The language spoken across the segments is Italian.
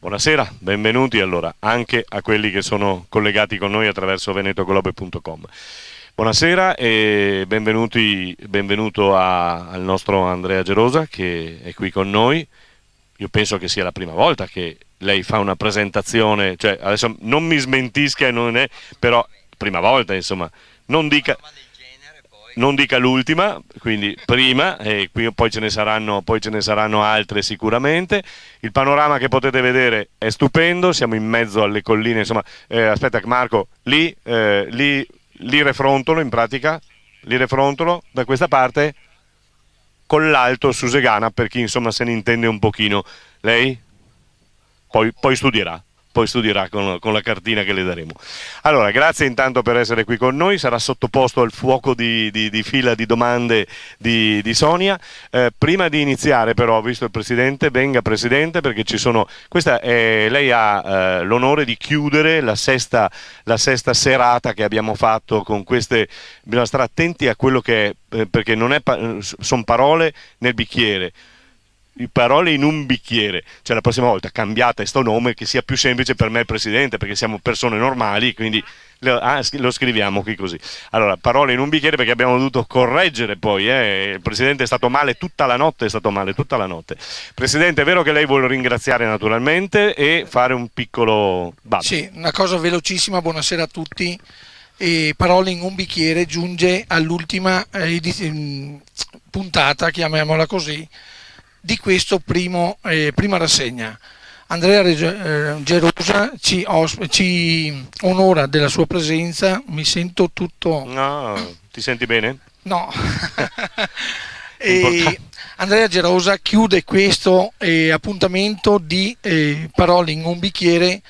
Buonasera, benvenuti allora anche a quelli che sono collegati con noi attraverso venetoglobe.com. Buonasera e benvenuto al nostro Andrea Gerosa che è qui con noi. Io penso che sia la prima volta che lei fa una presentazione, cioè adesso non mi smentisca, non è, però prima volta insomma, non dica, non dica l'ultima, quindi prima e poi ce ne saranno altre sicuramente. Il panorama che potete vedere è stupendo, siamo in mezzo alle colline, insomma, aspetta Marco, lì Refrontolo in pratica, lì Refrontolo da questa parte con l'alto Susegana per chi insomma se ne intende un pochino. Lei poi studierà con la cartina che le daremo. Allora, grazie intanto per essere qui con noi, sarà sottoposto al fuoco di fila di domande di Sonia. Prima di iniziare però, visto il Presidente, venga Presidente perché lei ha l'onore di chiudere la sesta serata che abbiamo fatto con queste, bisogna stare attenti a quello che è, perché non è, sono parole nel bicchiere, parole in un bicchiere, cioè la prossima volta cambiate sto nome che sia più semplice per me il Presidente perché siamo persone normali, quindi lo scriviamo qui così. Allora, parole in un bicchiere perché abbiamo dovuto correggere poi, il Presidente è stato male tutta la notte, Presidente, è vero che lei vuole ringraziare naturalmente e fare un piccolo Sì, una cosa velocissima, buonasera a tutti. E parole in un bicchiere giunge all'ultima puntata, chiamiamola così, di questo prima rassegna. Andrea Gerosa ci onora della sua presenza, mi sento tutto... No, ti senti bene? No. E Andrea Gerosa chiude questo appuntamento di parole in un bicchiere,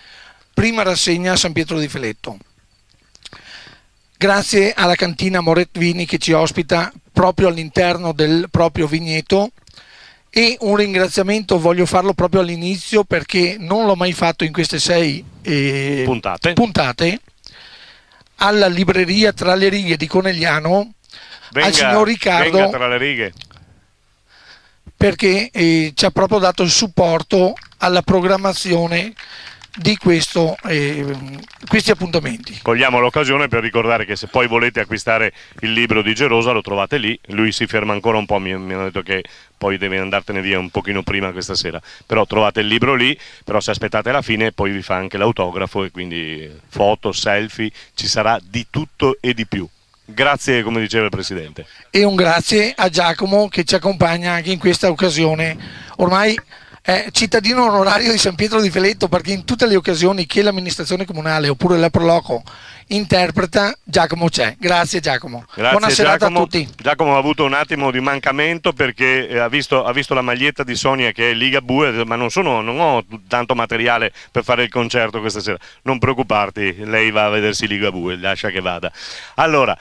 prima rassegna a San Pietro di Feletto. Grazie alla cantina Moret Vini che ci ospita proprio all'interno del proprio vigneto. E un ringraziamento voglio farlo proprio all'inizio perché non l'ho mai fatto in queste 6 puntate alla libreria Tra le righe di Conegliano, al signor Riccardo, venga tra le righe, perché ci ha proprio dato il supporto alla programmazione di questi appuntamenti. Cogliamo l'occasione per ricordare che se poi volete acquistare il libro di Gerosa lo trovate lì, lui si ferma ancora un po', mi hanno detto che poi deve andartene via un pochino prima questa sera, però trovate il libro lì, però se aspettate alla fine poi vi fa anche l'autografo e quindi foto, selfie, ci sarà di tutto e di più. Grazie, come diceva il Presidente. E un grazie a Giacomo che ci accompagna anche in questa occasione. Ormai è cittadino onorario di San Pietro di Feletto perché in tutte le occasioni che l'amministrazione comunale oppure la Proloco interpreta, Giacomo c'è. Grazie Giacomo. Grazie, buona serata Giacomo. a tutti. Giacomo ha avuto un attimo di mancamento perché ha visto la maglietta di Sonia che è Ligabue, ma non ho tanto materiale per fare il concerto questa sera. Non preoccuparti, lei va a vedersi Ligabue, lascia che vada. Allora,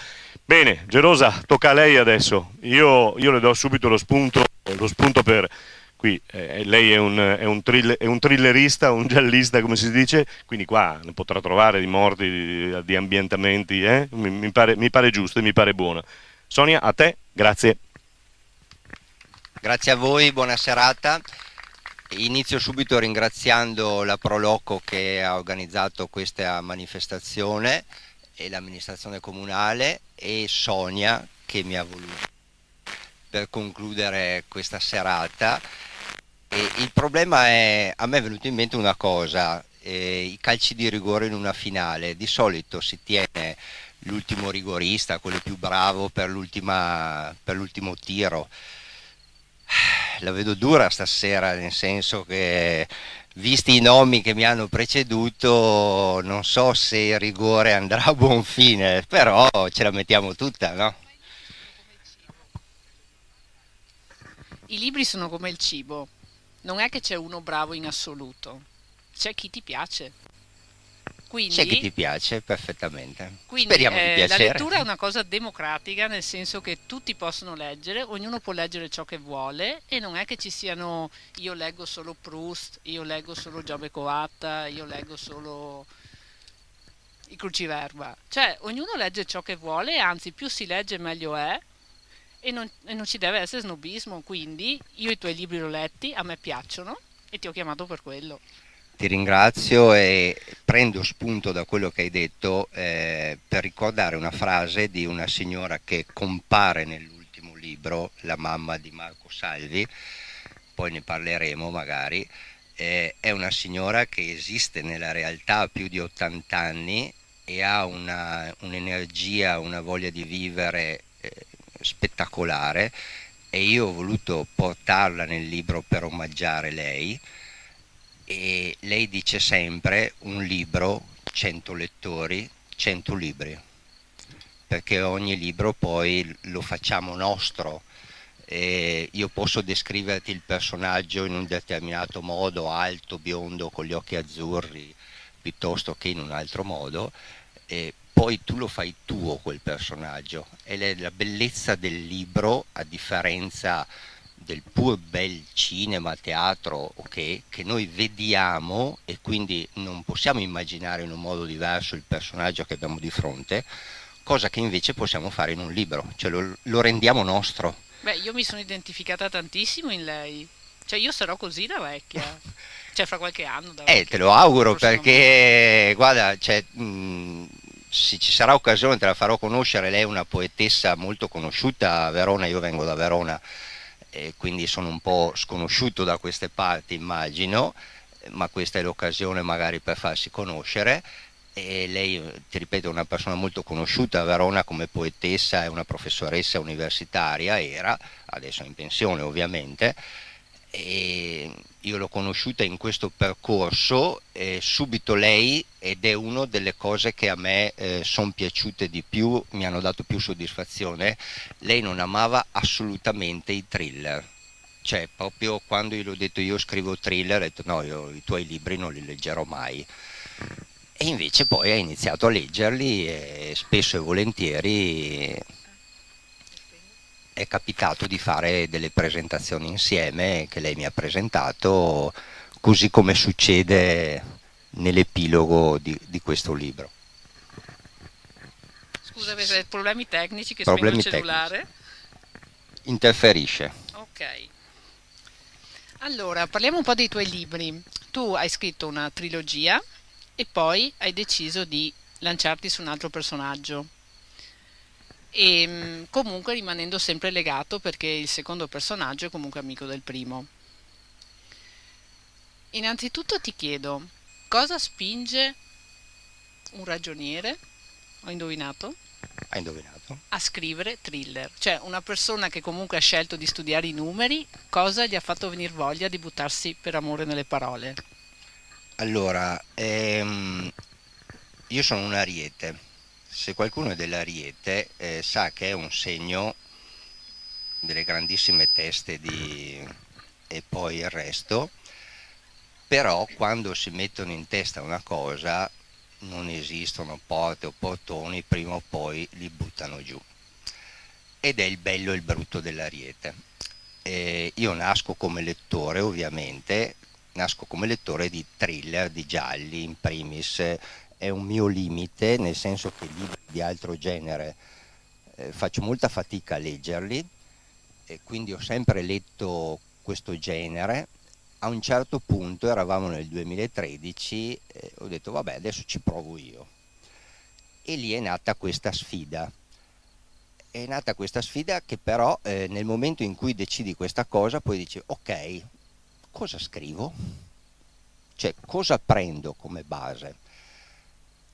bene, Gerosa, tocca a lei adesso. Io le do subito lo spunto per... Qui lei è un thrillerista, un giallista come si dice, quindi qua ne potrà trovare di morti, di ambientamenti, mi pare giusto e mi pare buono. Sonia, a te, grazie. Grazie a voi, buona serata. Inizio subito ringraziando la Proloco che ha organizzato questa manifestazione e l'amministrazione comunale e Sonia che mi ha voluto per concludere questa serata. E il problema è, a me è venuto in mente una cosa, i calci di rigore in una finale, di solito si tiene l'ultimo rigorista, quello più bravo per l'ultimo tiro. La vedo dura stasera, nel senso che visti i nomi che mi hanno preceduto non so se il rigore andrà a buon fine, però ce la mettiamo tutta, no? I libri sono come il cibo. Non è che c'è uno bravo in assoluto, c'è chi ti piace. Quindi, c'è chi ti piace perfettamente. Quindi, speriamo di la piacere. lettura è una cosa democratica, nel senso che tutti possono leggere, ognuno può leggere ciò che vuole e non è che ci siano io leggo solo Proust, io leggo solo Giobbe Coatta, io leggo solo il Cruciverba. Cioè ognuno legge ciò che vuole, anzi più si legge meglio è. E non ci deve essere snobismo, quindi io i tuoi libri l'ho letti, a me piacciono e ti ho chiamato per quello. Ti ringrazio e prendo spunto da quello che hai detto per ricordare una frase di una signora che compare nell'ultimo libro, La mamma di Marco Salvi, poi ne parleremo magari. È una signora che esiste nella realtà a più di 80 anni e ha un'energia, una voglia di vivere spettacolare, e io ho voluto portarla nel libro per omaggiare lei. E lei dice sempre: un libro, 100 lettori, 100 libri, perché ogni libro poi lo facciamo nostro. Io posso descriverti il personaggio in un determinato modo, alto, biondo, con gli occhi azzurri, piuttosto che in un altro modo, e poi tu lo fai tuo quel personaggio. E la bellezza del libro, a differenza del pur bel cinema, teatro, okay, che noi vediamo e quindi non possiamo immaginare in un modo diverso il personaggio che abbiamo di fronte, cosa che invece possiamo fare in un libro, cioè lo rendiamo nostro. Beh, io mi sono identificata tantissimo in lei. Cioè, io sarò così da vecchia. Cioè, fra qualche anno da vecchia. Te lo auguro, Prossimamente. perché guarda, cioè, se ci sarà occasione te la farò conoscere. Lei è una poetessa molto conosciuta a Verona, io vengo da Verona, e quindi sono un po' sconosciuto da queste parti, immagino, ma questa è l'occasione magari per farsi conoscere. E lei, ti ripeto, è una persona molto conosciuta a Verona come poetessa, è una professoressa universitaria, era, adesso è in pensione ovviamente, e io l'ho conosciuta in questo percorso, subito lei, ed è una delle cose che a me sono piaciute di più, mi hanno dato più soddisfazione. Lei non amava assolutamente i thriller, cioè proprio quando io l'ho detto io scrivo thriller, ha detto no, io i tuoi libri non li leggerò mai. E invece poi ha iniziato a leggerli e spesso e volentieri è capitato di fare delle presentazioni insieme che lei mi ha presentato, così come succede nell'epilogo di questo libro. Scusa, per problemi tecnici che spengo il Problemi cellulare. tecnici. Interferisce. Ok. Allora, parliamo un po' dei tuoi libri. Tu hai scritto una trilogia e poi hai deciso di lanciarti su un altro personaggio. E comunque rimanendo sempre legato perché il secondo personaggio è comunque amico del primo. Innanzitutto ti chiedo, cosa spinge un ragioniere, ho indovinato, Hai indovinato? a scrivere thriller? Cioè una persona che comunque ha scelto di studiare i numeri, cosa gli ha fatto venire voglia di buttarsi per amore nelle parole? Allora, io sono un ariete. Se qualcuno è dell'ariete sa che è un segno delle grandissime teste e poi il resto, però quando si mettono in testa una cosa non esistono porte o portoni, prima o poi li buttano giù. Ed è il bello e il brutto dell'ariete. Io nasco come lettore, ovviamente, nasco come lettore di thriller, di gialli in primis. È un mio limite, nel senso che libri di altro genere faccio molta fatica a leggerli, e quindi ho sempre letto questo genere. A un certo punto, eravamo nel 2013, ho detto vabbè, adesso ci provo io. E lì è nata questa sfida. È nata questa sfida che però nel momento in cui decidi questa cosa, poi dici ok, cosa scrivo? Cioè cosa prendo come base?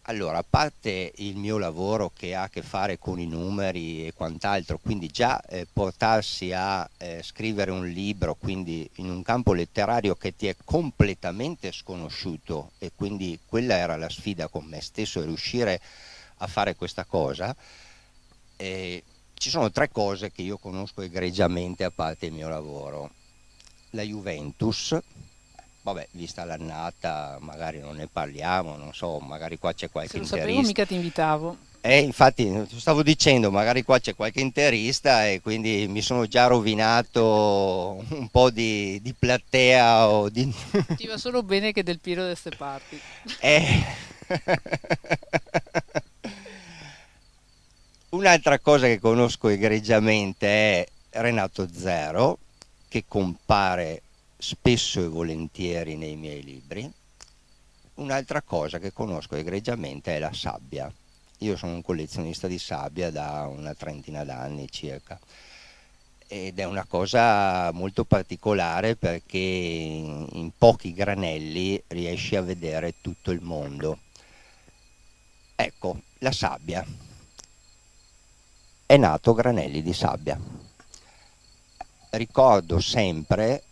Allora, a parte il mio lavoro che ha a che fare con i numeri e quant'altro, quindi già portarsi a scrivere un libro, quindi in un campo letterario che ti è completamente sconosciuto, e quindi quella era la sfida con me stesso, riuscire a fare questa cosa. Ci sono tre cose che io conosco egregiamente a parte il mio lavoro. La Juventus, vabbè, vista l'annata magari non ne parliamo, non so, magari qua c'è qualche Se lo interista. sapevo mica ti invitavo. Infatti stavo dicendo, magari qua c'è qualche interista e quindi mi sono già rovinato un po' di platea o di... Ti va solo bene che Del Piero da ste parti. Un'altra cosa che conosco egregiamente è Renato Zero, che compare spesso e volentieri nei miei libri, un'altra cosa che conosco egregiamente è la sabbia. Io sono un collezionista di sabbia da una trentina d'anni circa, ed è una cosa molto particolare perché in pochi granelli riesci a vedere tutto il mondo. Ecco, la sabbia. È nato Granelli di sabbia. Ricordo sempre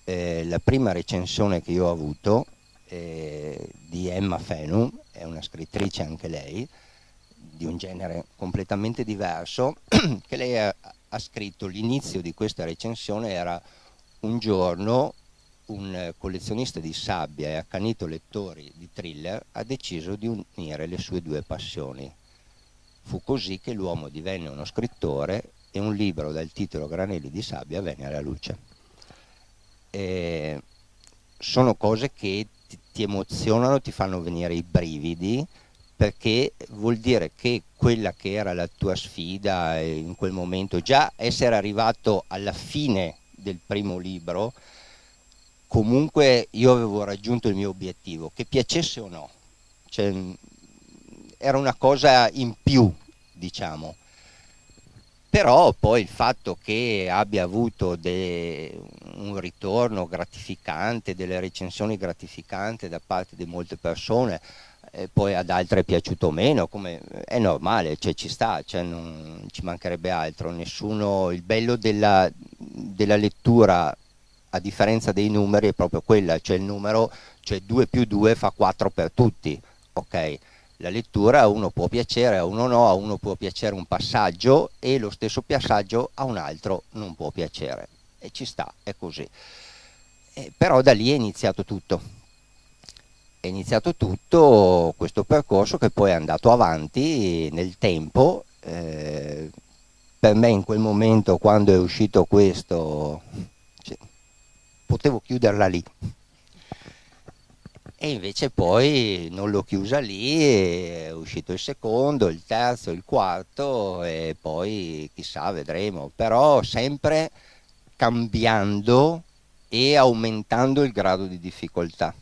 la prima recensione che io ho avuto di Emma Fenum, è una scrittrice anche lei, di un genere completamente diverso, che lei ha scritto. L'inizio di questa recensione era: un giorno un collezionista di sabbia e accanito lettore di thriller ha deciso di unire le sue due passioni. Fu così che l'uomo divenne uno scrittore e un libro dal titolo Granelli di sabbia venne alla luce. Sono cose che ti emozionano, ti fanno venire i brividi, perché vuol dire che quella che era la tua sfida in quel momento, già essere arrivato alla fine del primo libro, comunque io avevo raggiunto il mio obiettivo, che piacesse o no, cioè, era una cosa in più, diciamo. Però poi il fatto che abbia avuto un ritorno gratificante, delle recensioni gratificanti da parte di molte persone, poi ad altre è piaciuto meno, come è normale, cioè ci sta, cioè non ci mancherebbe altro. Nessuno, il bello della lettura, a differenza dei numeri, è proprio quella, cioè il numero, cioè 2 più 2 fa 4 per tutti, ok? La lettura a uno può piacere, a uno no, a uno può piacere un passaggio e lo stesso passaggio a un altro non può piacere, e ci sta, è così. Però da lì è iniziato tutto. È iniziato tutto questo percorso che poi è andato avanti nel tempo. Per me in quel momento, quando è uscito questo, cioè, potevo chiuderla lì. E invece poi non l'ho chiusa lì, è uscito il secondo, il terzo, il quarto, e poi chissà, vedremo. Però sempre cambiando e aumentando il grado di difficoltà.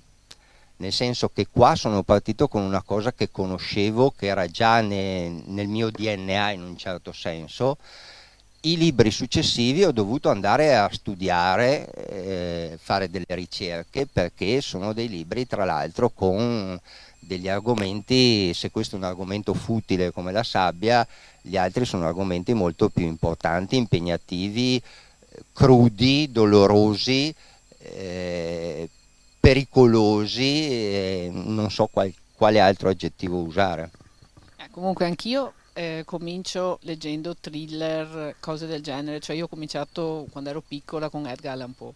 Nel senso che qua sono partito con una cosa che conoscevo, che era già nel mio DNA in un certo senso. I libri successivi ho dovuto andare a studiare, fare delle ricerche, perché sono dei libri tra l'altro con degli argomenti. Se questo è un argomento futile come la sabbia, gli altri sono argomenti molto più importanti, impegnativi, crudi, dolorosi, pericolosi, non so quale altro aggettivo usare. Comunque anch'io comincio leggendo thriller, cose del genere, cioè io ho cominciato quando ero piccola con Edgar Allan Poe,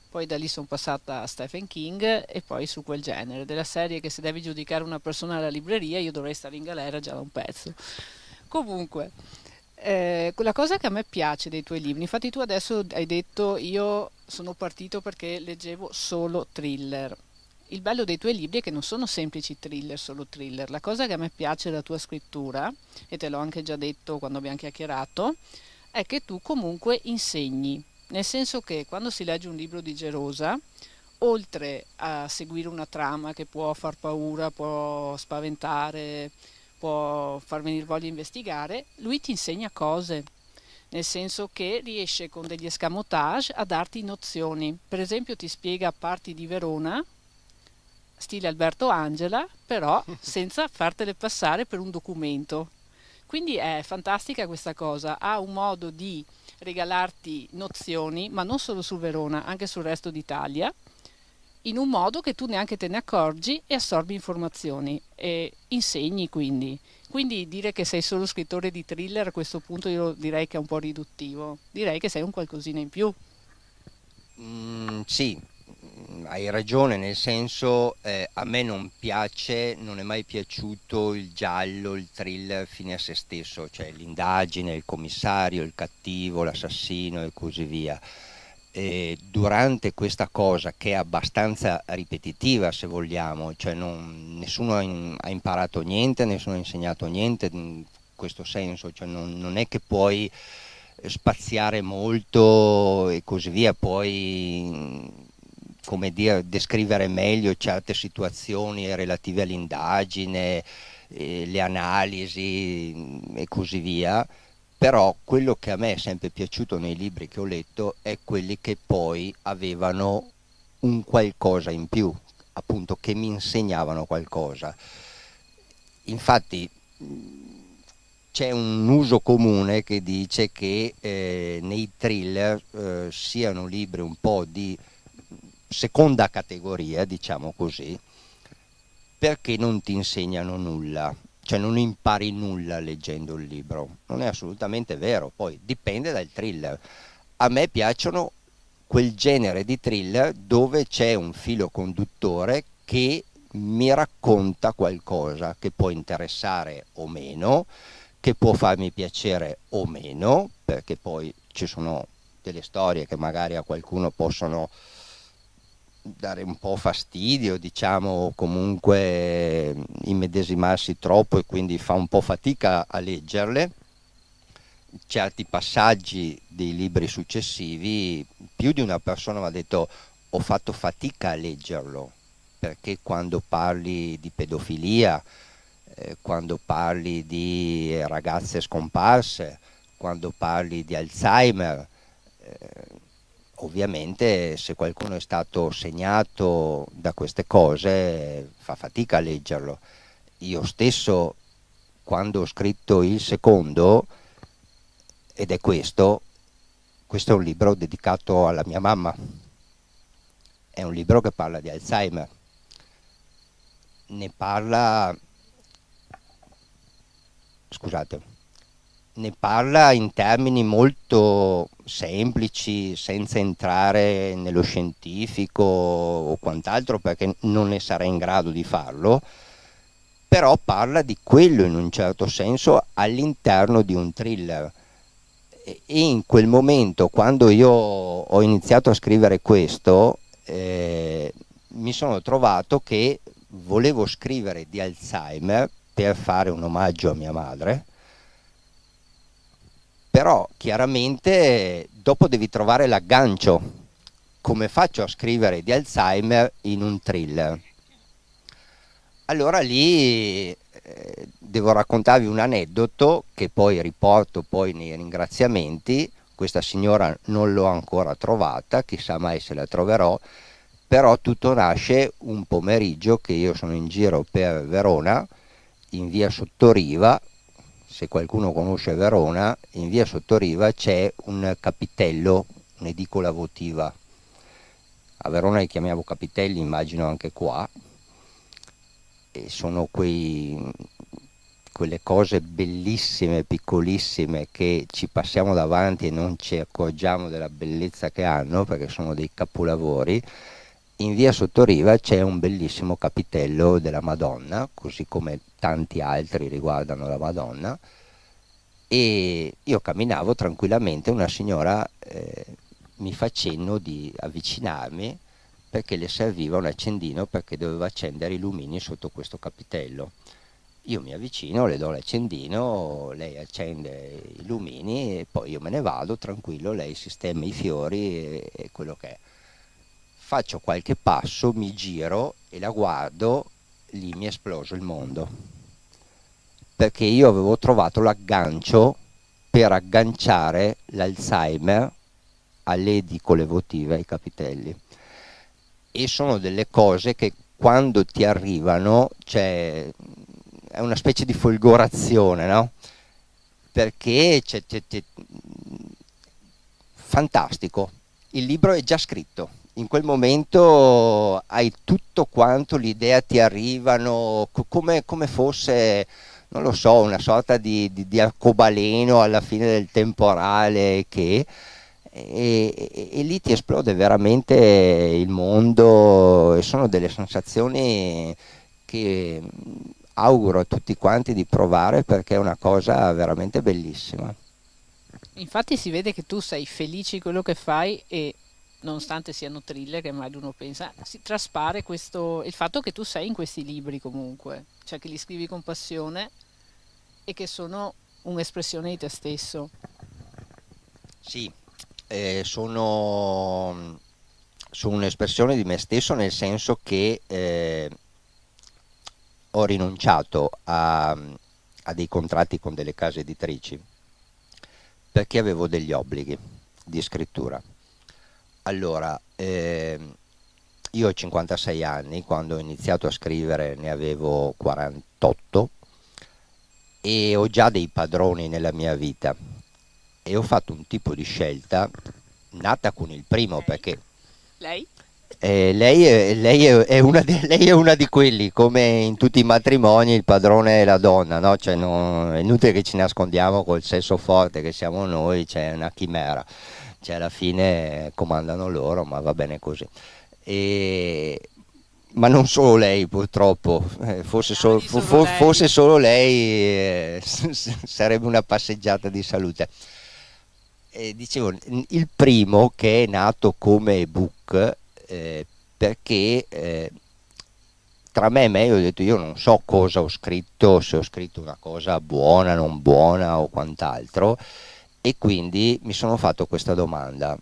poi da lì sono passata a Stephen King e poi su quel genere, della serie che se devi giudicare una persona alla libreria io dovrei stare in galera già da un pezzo. Comunque, quella cosa che a me piace dei tuoi libri, infatti tu adesso hai detto io sono partito perché leggevo solo thriller. Il bello dei tuoi libri è che non sono semplici thriller, solo thriller. La cosa che a me piace della tua scrittura, e te l'ho anche già detto quando abbiamo chiacchierato, è che tu comunque insegni. Nel senso che quando si legge un libro di Gerosa, oltre a seguire una trama che può far paura, può spaventare, può far venire voglia di investigare, lui ti insegna cose. Nel senso che riesce con degli escamotage a darti nozioni. Per esempio ti spiega parti di Verona, stile Alberto Angela, però senza fartele passare per un documento. Quindi è fantastica questa cosa, ha un modo di regalarti nozioni, ma non solo su Verona, anche sul resto d'Italia, in un modo che tu neanche te ne accorgi e assorbi informazioni e insegni quindi. Quindi dire che sei solo scrittore di thriller a questo punto io direi che è un po' riduttivo, direi che sei un qualcosina in più. Sì, hai ragione, nel senso a me non piace, non è mai piaciuto il giallo, il thriller fine a se stesso, cioè l'indagine, il commissario, il cattivo, l'assassino e così via. Durante questa cosa che è abbastanza ripetitiva, se vogliamo, cioè nessuno ha imparato niente, nessuno ha insegnato niente in questo senso, cioè non è che puoi spaziare molto e così via, poi come dire, descrivere meglio certe situazioni relative all'indagine, le analisi e così via, però quello che a me è sempre piaciuto nei libri che ho letto è quelli che poi avevano un qualcosa in più, appunto, che mi insegnavano qualcosa. Infatti c'è un uso comune che dice che nei thriller siano libri un po' di seconda categoria, diciamo così, perché non ti insegnano nulla, cioè non impari nulla leggendo il libro. Non è assolutamente vero, poi dipende dal thriller. A me piacciono quel genere di thriller dove c'è un filo conduttore che mi racconta qualcosa che può interessare o meno, che può farmi piacere o meno, perché poi ci sono delle storie che magari a qualcuno possono dare un po' fastidio, diciamo, o comunque immedesimarsi troppo e quindi fa un po' fatica a leggerle. Certi passaggi dei libri successivi, più di una persona mi ha detto ho fatto fatica a leggerlo, perché quando parli di pedofilia, quando parli di ragazze scomparse, quando parli di Alzheimer, ovviamente se qualcuno è stato segnato da queste cose fa fatica a leggerlo. Io stesso, quando ho scritto il secondo, ed è questo è un libro dedicato alla mia mamma, è un libro che parla di Alzheimer, ne parla in termini molto semplici, senza entrare nello scientifico o quant'altro, perché non ne sarei in grado di farlo, però parla di quello in un certo senso all'interno di un thriller. E in quel momento, quando io ho iniziato a scrivere questo, mi sono trovato che volevo scrivere di Alzheimer per fare un omaggio a mia madre, però chiaramente dopo devi trovare l'aggancio. Come faccio a scrivere di Alzheimer in un thriller? Allora lì devo raccontarvi un aneddoto che poi riporto poi nei ringraziamenti. Questa signora non l'ho ancora trovata, chissà mai se la troverò, però tutto nasce un pomeriggio che io sono in giro per Verona, in via Sottoriva. Se qualcuno conosce Verona, in via Sottoriva c'è un capitello, un'edicola votiva. A Verona li chiamiamo capitelli, immagino anche qua. E sono quelle cose bellissime, piccolissime, che ci passiamo davanti e non ci accorgiamo della bellezza che hanno, perché sono dei capolavori. In via Sottoriva c'è un bellissimo capitello della Madonna, così come tanti altri riguardano la Madonna, e io camminavo tranquillamente, una signora mi fa cenno di avvicinarmi perché le serviva un accendino, perché doveva accendere i lumini sotto questo capitello. Io mi avvicino, le do l'accendino, lei accende i lumini e poi io me ne vado tranquillo, lei sistema i fiori e quello che è. Faccio qualche passo, mi giro e la guardo, lì mi è esploso il mondo, perché io avevo trovato l'aggancio per agganciare l'Alzheimer alle edicole votive, ai capitelli. E sono delle cose che quando ti arrivano, cioè, è una specie di folgorazione, no? Perché c'è fantastico, il libro è già scritto, in quel momento hai tutto quanto, l'idea ti arrivano come fosse, non lo so, una sorta di arcobaleno alla fine del temporale e lì ti esplode veramente il mondo, e sono delle sensazioni che auguro a tutti quanti di provare, perché è una cosa veramente bellissima. Infatti si vede che tu sei felice di quello che fai e nonostante siano thriller che mai uno pensa, si traspare questo, il fatto che tu sei in questi libri comunque, cioè che li scrivi con passione e che sono un'espressione di te stesso. Sì, sono sono un'espressione di me stesso, nel senso che ho rinunciato a dei contratti con delle case editrici perché avevo degli obblighi di scrittura. Allora, io ho 56 anni, quando ho iniziato a scrivere ne avevo 48 e ho già dei padroni nella mia vita e ho fatto un tipo di scelta nata con il primo. Lei? Perché Lei? lei è una di quelli, come in tutti i matrimoni il padrone è la donna, no? Cioè, è inutile che ci nascondiamo col sesso forte che siamo noi, c'è una chimera, cioè alla fine comandano loro, ma va bene così. Ma non solo lei, purtroppo, fosse solo lei sarebbe una passeggiata di salute. Dicevo, il primo, che è nato come ebook, perché tra me e me ho detto, io non so cosa ho scritto, se ho scritto una cosa buona, non buona o quant'altro, e quindi mi sono fatto questa domanda: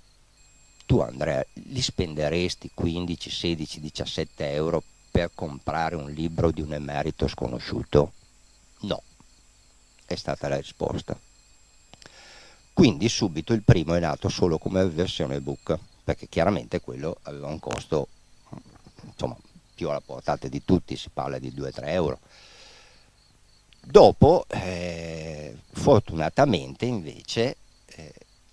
tu, Andrea, li spenderesti 15, 16, 17 euro per comprare un libro di un emerito sconosciuto? No, è stata la risposta. Quindi subito il primo è nato solo come versione ebook, perché chiaramente quello aveva un costo, insomma, più alla portata di tutti, si parla di 2-3 euro. Dopo, fortunatamente invece,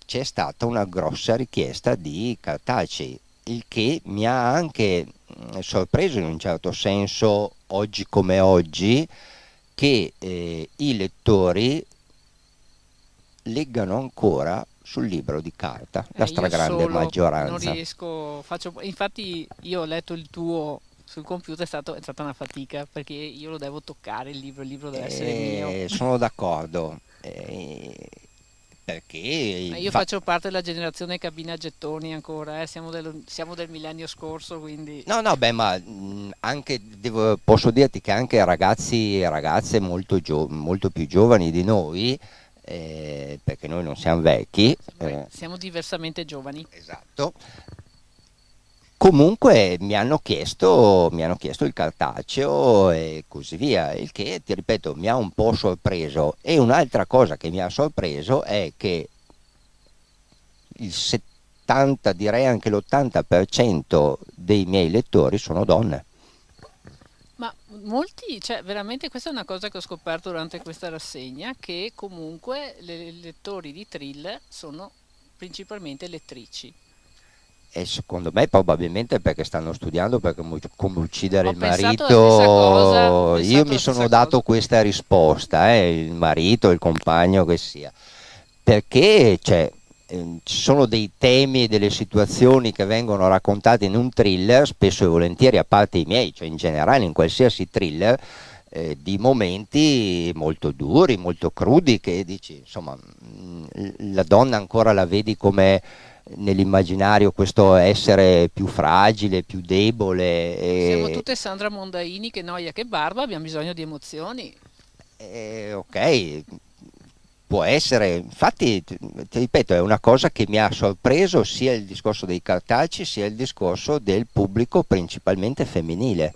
c'è stata una grossa richiesta di cartacei, il che mi ha anche sorpreso in un certo senso, oggi come oggi, che i lettori leggano ancora sul libro di carta, la stragrande maggioranza. Non riesco, infatti io ho letto il tuo sul computer, è stata una fatica, perché io lo devo toccare il libro deve essere mio. Sono d'accordo, perché io faccio parte della generazione cabina gettoni ancora, siamo del millennio scorso, quindi... No, beh, ma anche posso dirti che anche ragazzi e ragazze molto più giovani di noi, perché noi non siamo vecchi, siamo diversamente giovani. Esatto. Comunque mi hanno chiesto il cartaceo e così via, il che, ti ripeto, mi ha un po' sorpreso. E un'altra cosa che mi ha sorpreso è che il 70, direi anche l'80% dei miei lettori sono donne. Ma molti, cioè veramente questa è una cosa che ho scoperto durante questa rassegna, che comunque le lettori di thriller sono principalmente lettrici. E secondo me probabilmente perché stanno studiando per come uccidere Ho il pensato marito. la stessa cosa, Io mi sono dato questa risposta, il marito, il compagno che sia, perché ci sono dei temi e delle situazioni che vengono raccontate in un thriller, spesso e volentieri, a parte i miei, cioè in generale in qualsiasi thriller, di momenti molto duri, molto crudi, che dici, insomma, la donna ancora la vedi come nell'immaginario questo essere più fragile, più debole. Siamo tutte Sandra Mondaini, che noia, che barba, abbiamo bisogno di emozioni. Ok, può essere, infatti ti ripeto, è una cosa che mi ha sorpreso, sia il discorso dei cartacei sia il discorso del pubblico principalmente femminile.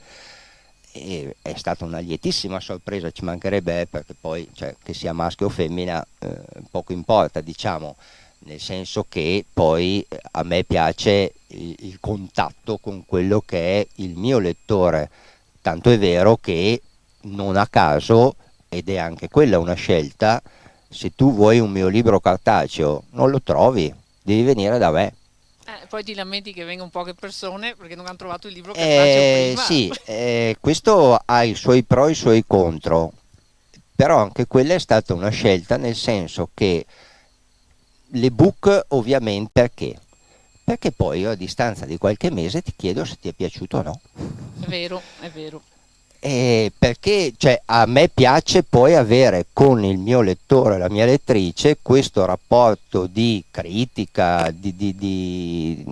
E è stata una lietissima sorpresa, ci mancherebbe, perché poi, cioè, che sia maschio o femmina, poco importa, diciamo, nel senso che poi a me piace il contatto con quello che è il mio lettore, tanto è vero che non a caso, ed è anche quella una scelta, se tu vuoi un mio libro cartaceo non lo trovi, devi venire da me. Poi ti lamenti che vengono poche persone perché non hanno trovato il libro cartaceo prima. Sì, questo ha i suoi pro e i suoi contro, però anche quella è stata una scelta, nel senso che l'ebook ovviamente perché poi io a distanza di qualche mese ti chiedo se ti è piaciuto o no. È vero. Perché, cioè, a me piace poi avere con il mio lettore, la mia lettrice, questo rapporto di critica, di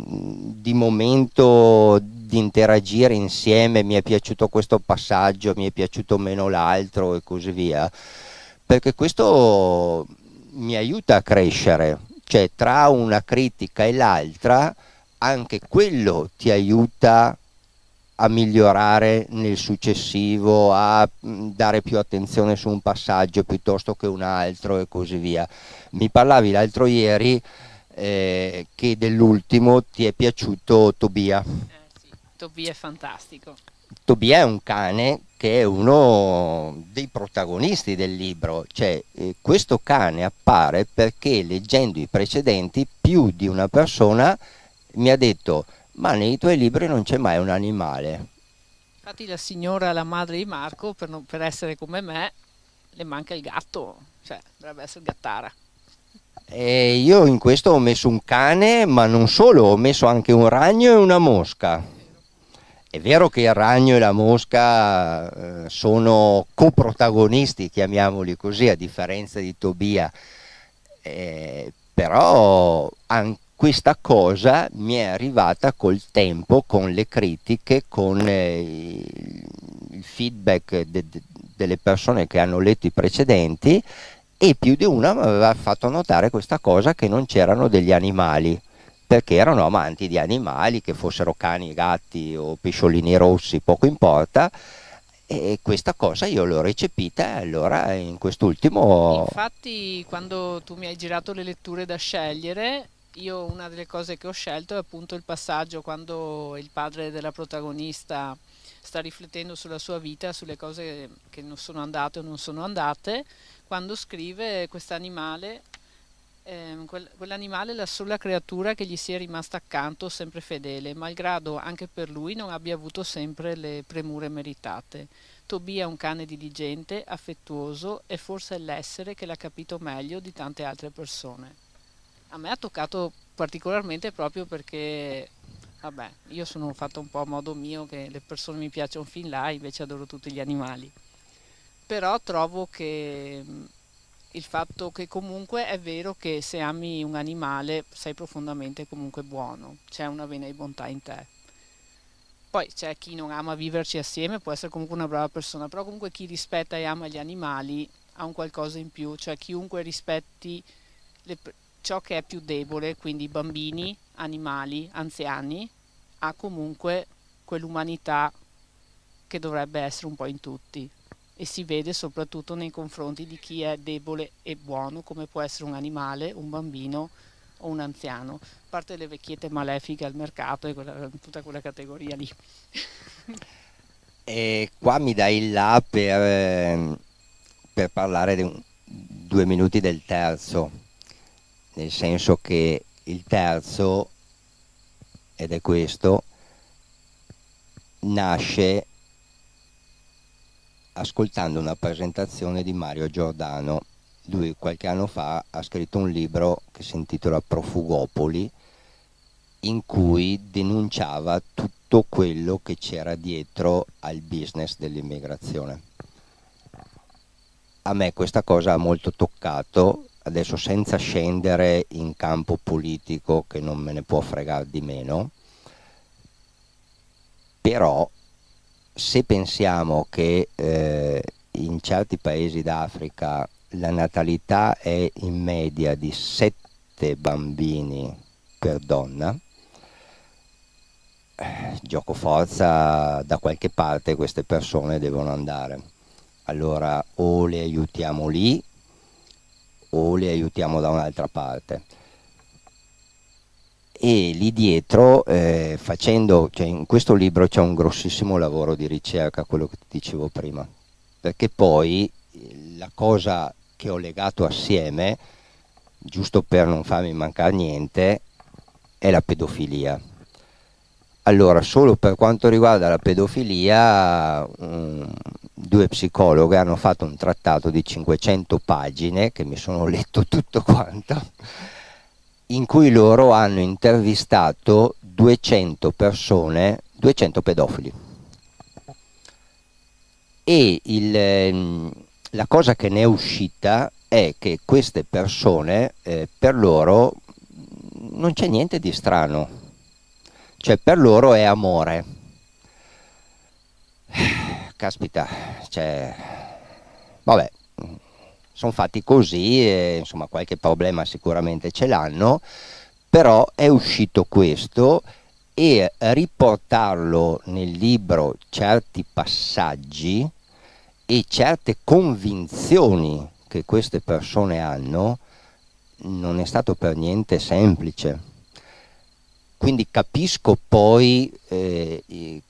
momento di interagire insieme, mi è piaciuto questo passaggio, mi è piaciuto meno l'altro e così via, perché questo mi aiuta a crescere, cioè tra una critica e l'altra anche quello ti aiuta a migliorare nel successivo, a dare più attenzione su un passaggio piuttosto che un altro e così via. Mi parlavi l'altro ieri che dell'ultimo ti è piaciuto Tobia. Sì, Tobia è fantastico. Tobia è un cane che è uno dei protagonisti del libro, cioè questo cane appare perché leggendo i precedenti più di una persona mi ha detto: ma nei tuoi libri non c'è mai un animale. Infatti la signora, la madre di Marco, per essere come me, le manca il gatto, cioè dovrebbe essere gattara. E io in questo ho messo un cane, ma non solo, ho messo anche un ragno e una mosca. È vero che il ragno e la mosca sono coprotagonisti, chiamiamoli così, a differenza di Tobia, però questa cosa mi è arrivata col tempo, con le critiche, con il feedback delle persone che hanno letto i precedenti, e più di una mi aveva fatto notare questa cosa, che non c'erano degli animali, perché erano amanti di animali, che fossero cani, gatti o pesciolini rossi, poco importa, e questa cosa io l'ho recepita, e allora in quest'ultimo... Infatti quando tu mi hai girato le letture da scegliere, io una delle cose che ho scelto è appunto il passaggio quando il padre della protagonista sta riflettendo sulla sua vita, sulle cose che non sono andate o non sono andate, quando scrive quest'animale, quell'animale è la sola creatura che gli sia rimasta accanto, sempre fedele, malgrado anche per lui non abbia avuto sempre le premure meritate. Tobia è un cane diligente, affettuoso, e forse è l'essere che l'ha capito meglio di tante altre persone. A me ha toccato particolarmente proprio perché, vabbè, io sono fatta un po' a modo mio, che le persone mi piacciono fin là, invece adoro tutti gli animali. Però trovo che il fatto che comunque è vero che se ami un animale sei profondamente comunque buono, c'è una vena di bontà in te. Poi c'è chi non ama viverci assieme, può essere comunque una brava persona, però comunque chi rispetta e ama gli animali ha un qualcosa in più, cioè chiunque rispetti ciò che è più debole, quindi bambini, animali, anziani, ha comunque quell'umanità che dovrebbe essere un po' in tutti, e si vede soprattutto nei confronti di chi è debole e buono, come può essere un animale, un bambino o un anziano, a parte le vecchiette malefiche al mercato e tutta quella categoria lì. E qua mi dai il là per parlare 2 minuti del terzo, nel senso che il terzo, ed è questo, nasce ascoltando una presentazione di Mario Giordano. Lui qualche anno fa ha scritto un libro che si intitola Profugopoli, in cui denunciava tutto quello che c'era dietro al business dell'immigrazione. A me questa cosa ha molto toccato, adesso senza scendere in campo politico, che non me ne può fregare di meno, però se pensiamo che in certi paesi d'Africa la natalità è in media di 7 bambini per donna, gioco forza, da qualche parte queste persone devono andare. Allora o le aiutiamo lì o le aiutiamo da un'altra parte. E lì dietro, cioè in questo libro c'è un grossissimo lavoro di ricerca, quello che ti dicevo prima, perché poi la cosa che ho legato assieme, giusto per non farmi mancare niente, è la pedofilia. Allora, solo per quanto riguarda la pedofilia, 2 psicologhe hanno fatto un trattato di 500 pagine, che mi sono letto tutto quanto, in cui loro hanno intervistato 200 persone, 200 pedofili. E la cosa che ne è uscita è che queste persone, per loro non c'è niente di strano, cioè per loro è amore. Caspita, cioè, vabbè, sono fatti così e insomma qualche problema sicuramente ce l'hanno, però è uscito questo, e riportarlo nel libro certi passaggi e certe convinzioni che queste persone hanno non è stato per niente semplice. Quindi capisco poi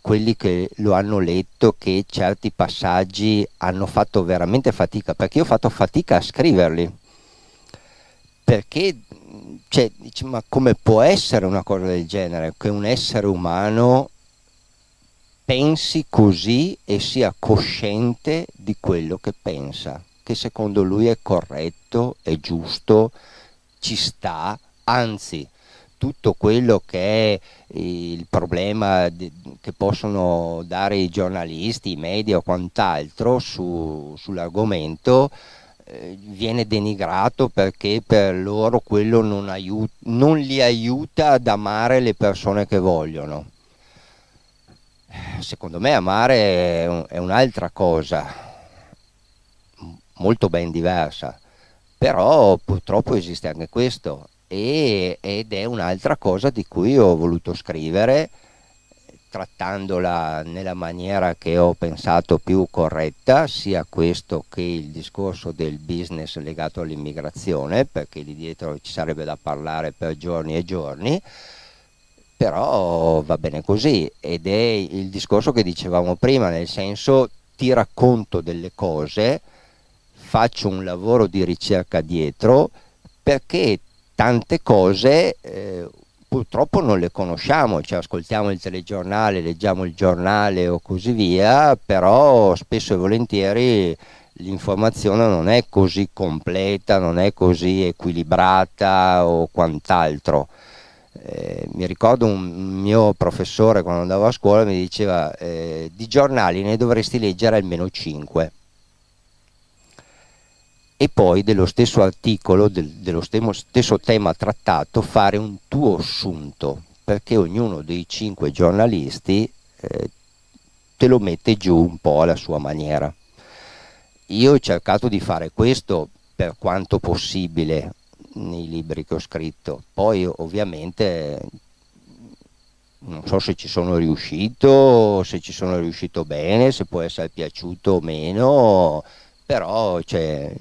quelli che lo hanno letto, che certi passaggi hanno fatto veramente fatica, perché io ho fatto fatica a scriverli, perché cioè, dici, ma come può essere una cosa del genere, che un essere umano pensi così e sia cosciente di quello che pensa, che secondo lui è corretto, è giusto, ci sta, anzi tutto quello che è il problema che possono dare i giornalisti, i media o quant'altro sull'argomento viene denigrato, perché per loro quello non li aiuta ad amare le persone che vogliono. Secondo me amare è un'altra cosa, molto ben diversa, però purtroppo esiste anche questo, ed è un'altra cosa di cui ho voluto scrivere, trattandola nella maniera che ho pensato più corretta, sia questo che il discorso del business legato all'immigrazione, perché lì dietro ci sarebbe da parlare per giorni e giorni, però va bene così, ed è il discorso che dicevamo prima, nel senso, ti racconto delle cose, faccio un lavoro di ricerca dietro, perché tante cose purtroppo non le conosciamo, cioè ascoltiamo il telegiornale, leggiamo il giornale o così via, però spesso e volentieri l'informazione non è così completa, non è così equilibrata o quant'altro. Mi ricordo un mio professore, quando andavo a scuola, mi diceva di giornali ne dovresti leggere almeno 5, e poi dello stesso articolo, dello stesso tema trattato, fare un tuo assunto, perché ognuno dei 5 giornalisti te lo mette giù un po' alla sua maniera. Io ho cercato di fare questo per quanto possibile nei libri che ho scritto, poi ovviamente non so se ci sono riuscito, se ci sono riuscito bene, se può essere piaciuto o meno, però cioè,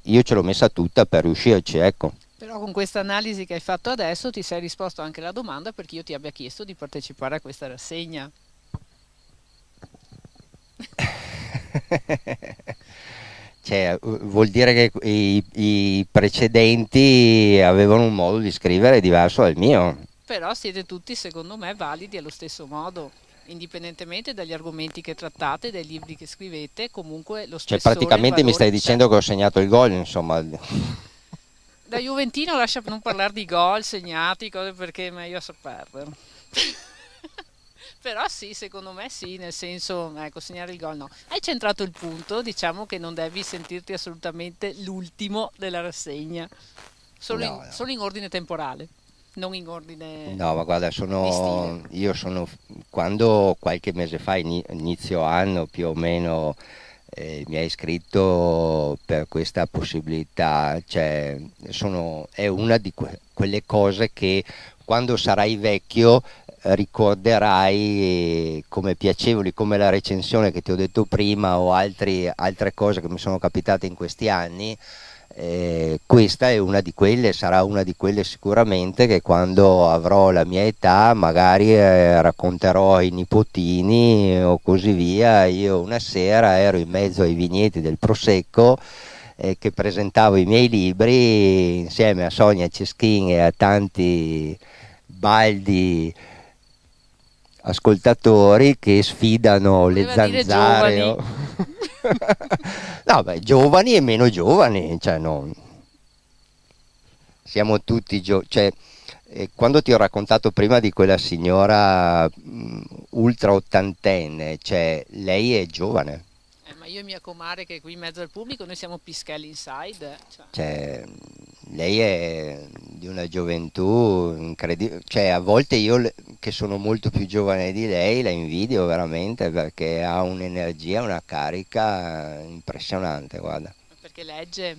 io ce l'ho messa tutta per riuscirci, ecco. Però con questa analisi che hai fatto adesso ti sei risposto anche alla domanda perché io ti abbia chiesto di partecipare a questa rassegna. Cioè, vuol dire che i precedenti avevano un modo di scrivere diverso dal mio. Però siete tutti, secondo me, validi allo stesso modo, indipendentemente dagli argomenti che trattate, dai libri che scrivete, comunque lo Cioè, spessore, praticamente mi stai dicendo che ho segnato il gol, insomma. Da Juventino lascia non parlare di gol segnati, cose, perché è meglio saperlo. Però sì, secondo me sì, nel senso, ecco, segnare il gol no. Hai centrato il punto, diciamo che non devi sentirti assolutamente l'ultimo della rassegna, No. solo in ordine temporale, non in ordine No, ma guarda, di stile. Quando qualche mese fa, inizio anno più o meno, mi hai scritto per questa possibilità, cioè, è una di quelle cose che quando sarai vecchio ricorderai come piacevoli, come la recensione che ti ho detto prima o altre cose che mi sono capitate in questi anni. Questa è una di quelle, sarà una di quelle sicuramente, che quando avrò la mia età magari racconterò ai nipotini o così via. Io una sera ero in mezzo ai vigneti del Prosecco che presentavo i miei libri insieme a Sonia Ceschin e a tanti baldi ascoltatori che sfidano le Voleva dire zanzare giovani. no, beh, giovani e meno giovani, cioè no, siamo tutti cioè, quando ti ho raccontato prima di quella signora ultra ottantenne, cioè lei è giovane. Ma io e mia comare che è qui in mezzo al pubblico, noi siamo Pischelli Inside. Cioè, lei è di una gioventù incredibile, cioè a volte io che sono molto più giovane di lei la invidio veramente, perché ha un'energia, una carica impressionante, guarda. Perché legge,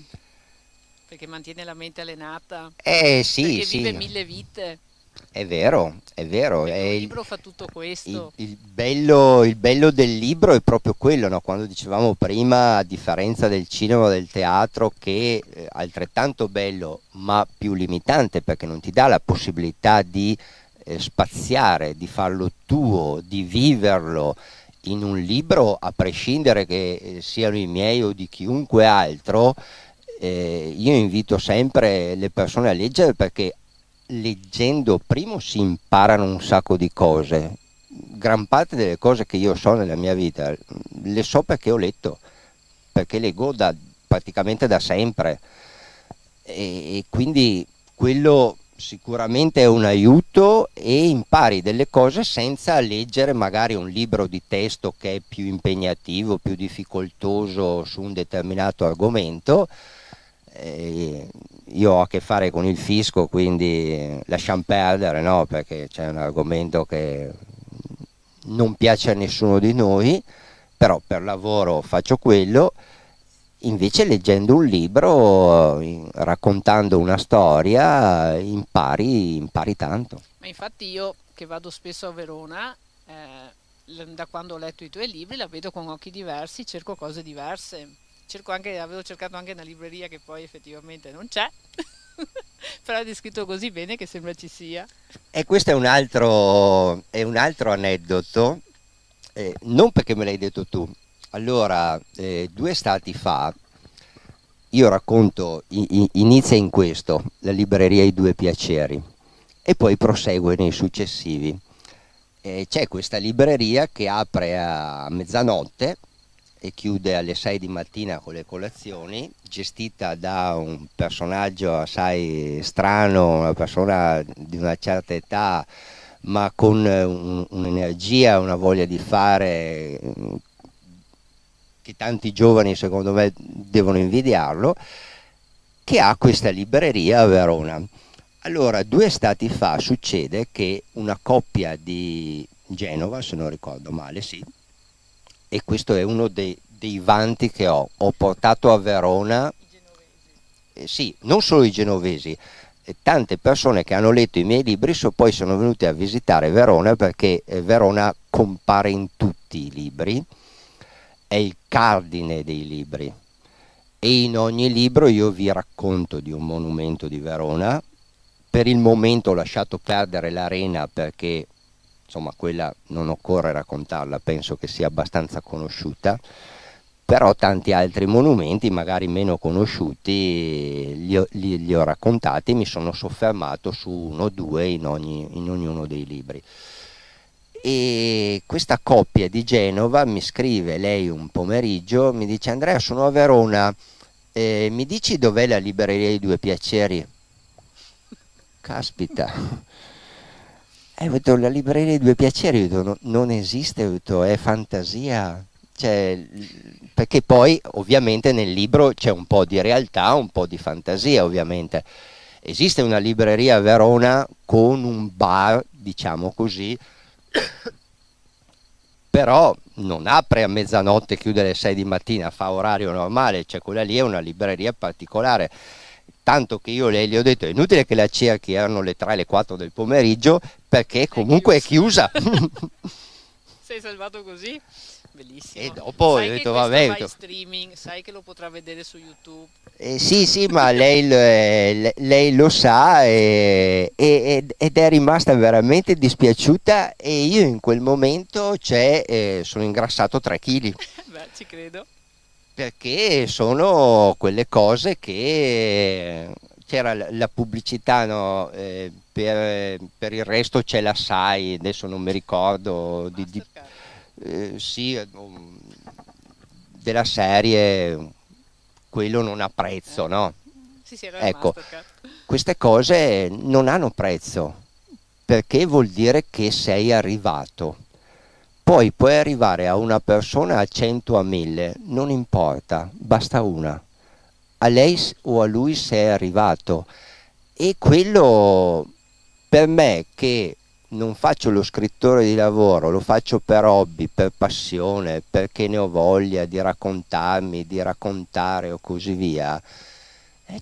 perché mantiene la mente allenata, Sì, perché sì, vive 1000 vite. è vero, è vero. Ecco, È un il, libro fa tutto questo. il bello del libro è proprio quello, no? Quando dicevamo prima, a differenza del cinema o del teatro, che è altrettanto bello ma più limitante perché non ti dà la possibilità di spaziare, di farlo tuo, di viverlo. In un libro, a prescindere che siano i miei o di chiunque altro, io invito sempre le persone a leggere perché leggendo primo si imparano un sacco di cose. Gran parte delle cose che io so nella mia vita le so perché ho letto, perché leggo praticamente da sempre e quindi quello sicuramente è un aiuto e impari delle cose senza leggere magari un libro di testo che è più impegnativo, più difficoltoso su un determinato argomento. Io ho a che fare con il fisco, quindi lasciamo perdere, no? Perché c'è un argomento che non piace a nessuno di noi, però per lavoro faccio quello. Invece leggendo un libro, raccontando una storia, impari tanto. Ma infatti io che vado spesso a Verona, da quando ho letto i tuoi libri, la vedo con occhi diversi, cerco cose diverse. Avevo cercato anche una libreria che poi effettivamente non c'è, però è descritto così bene che sembra ci sia. E questo è un altro aneddoto, non perché me l'hai detto tu. Allora, 2 estati fa, io racconto, inizia in questo, la libreria I Due Piaceri, e poi prosegue nei successivi. C'è questa libreria che apre a mezzanotte e chiude alle 6 di mattina con le colazioni, gestita da un personaggio assai strano, una persona di una certa età, ma con un'energia, una voglia di fare che tanti giovani secondo me devono invidiarlo, che ha questa libreria a Verona. Allora, 2 estati fa succede che una coppia di Genova, se non ricordo male, sì, e questo è uno dei vanti che ho portato a Verona, sì, non solo i genovesi, tante persone che hanno letto i miei libri poi sono venute a visitare Verona perché Verona compare in tutti i libri, è il cardine dei libri e in ogni libro io vi racconto di un monumento di Verona. Per il momento ho lasciato perdere l'Arena perché insomma quella non occorre raccontarla, penso che sia abbastanza conosciuta, però tanti altri monumenti magari meno conosciuti li ho raccontati, mi sono soffermato su 1 o 2 in ognuno dei libri. E questa coppia di Genova mi scrive lei un pomeriggio, mi dice: Andrea, sono a Verona, mi dici dov'è la libreria I Due Piaceri? Caspita, ho detto, la libreria I Due Piaceri? Ho detto, non esiste, ho detto, è fantasia, cioè, perché poi ovviamente nel libro c'è un po' di realtà, un po' di fantasia ovviamente. Esiste una libreria a Verona con un bar, diciamo così, però non apre a mezzanotte, chiude alle 6 di mattina, fa orario normale, cioè quella lì è una libreria particolare, tanto che io le ho detto è inutile che la cerchi, erano le 3, le 4 del pomeriggio, perché comunque è chiusa. Sei salvato così? Bellissimo. E dopo sai ho che detto questo vabbè, va in streaming, sai che lo potrà vedere su YouTube. sì, ma lei lo sa ed è rimasta veramente dispiaciuta e io in quel momento sono ingrassato 3 kg. Beh, ci credo. Perché sono quelle cose che c'era la pubblicità, no? Per il resto c'è la SAI, adesso non mi ricordo, sì, della serie quello non ha prezzo, no? Sì, era il Ecco, Mastercard. queste cose non hanno prezzo perché vuol dire che sei arrivato. Poi puoi arrivare a una persona a 100, a 1000, non importa, basta una. A lei o a lui sei arrivato. E quello per me, che non faccio lo scrittore di lavoro, lo faccio per hobby, per passione, perché ne ho voglia di raccontarmi, di raccontare o così via,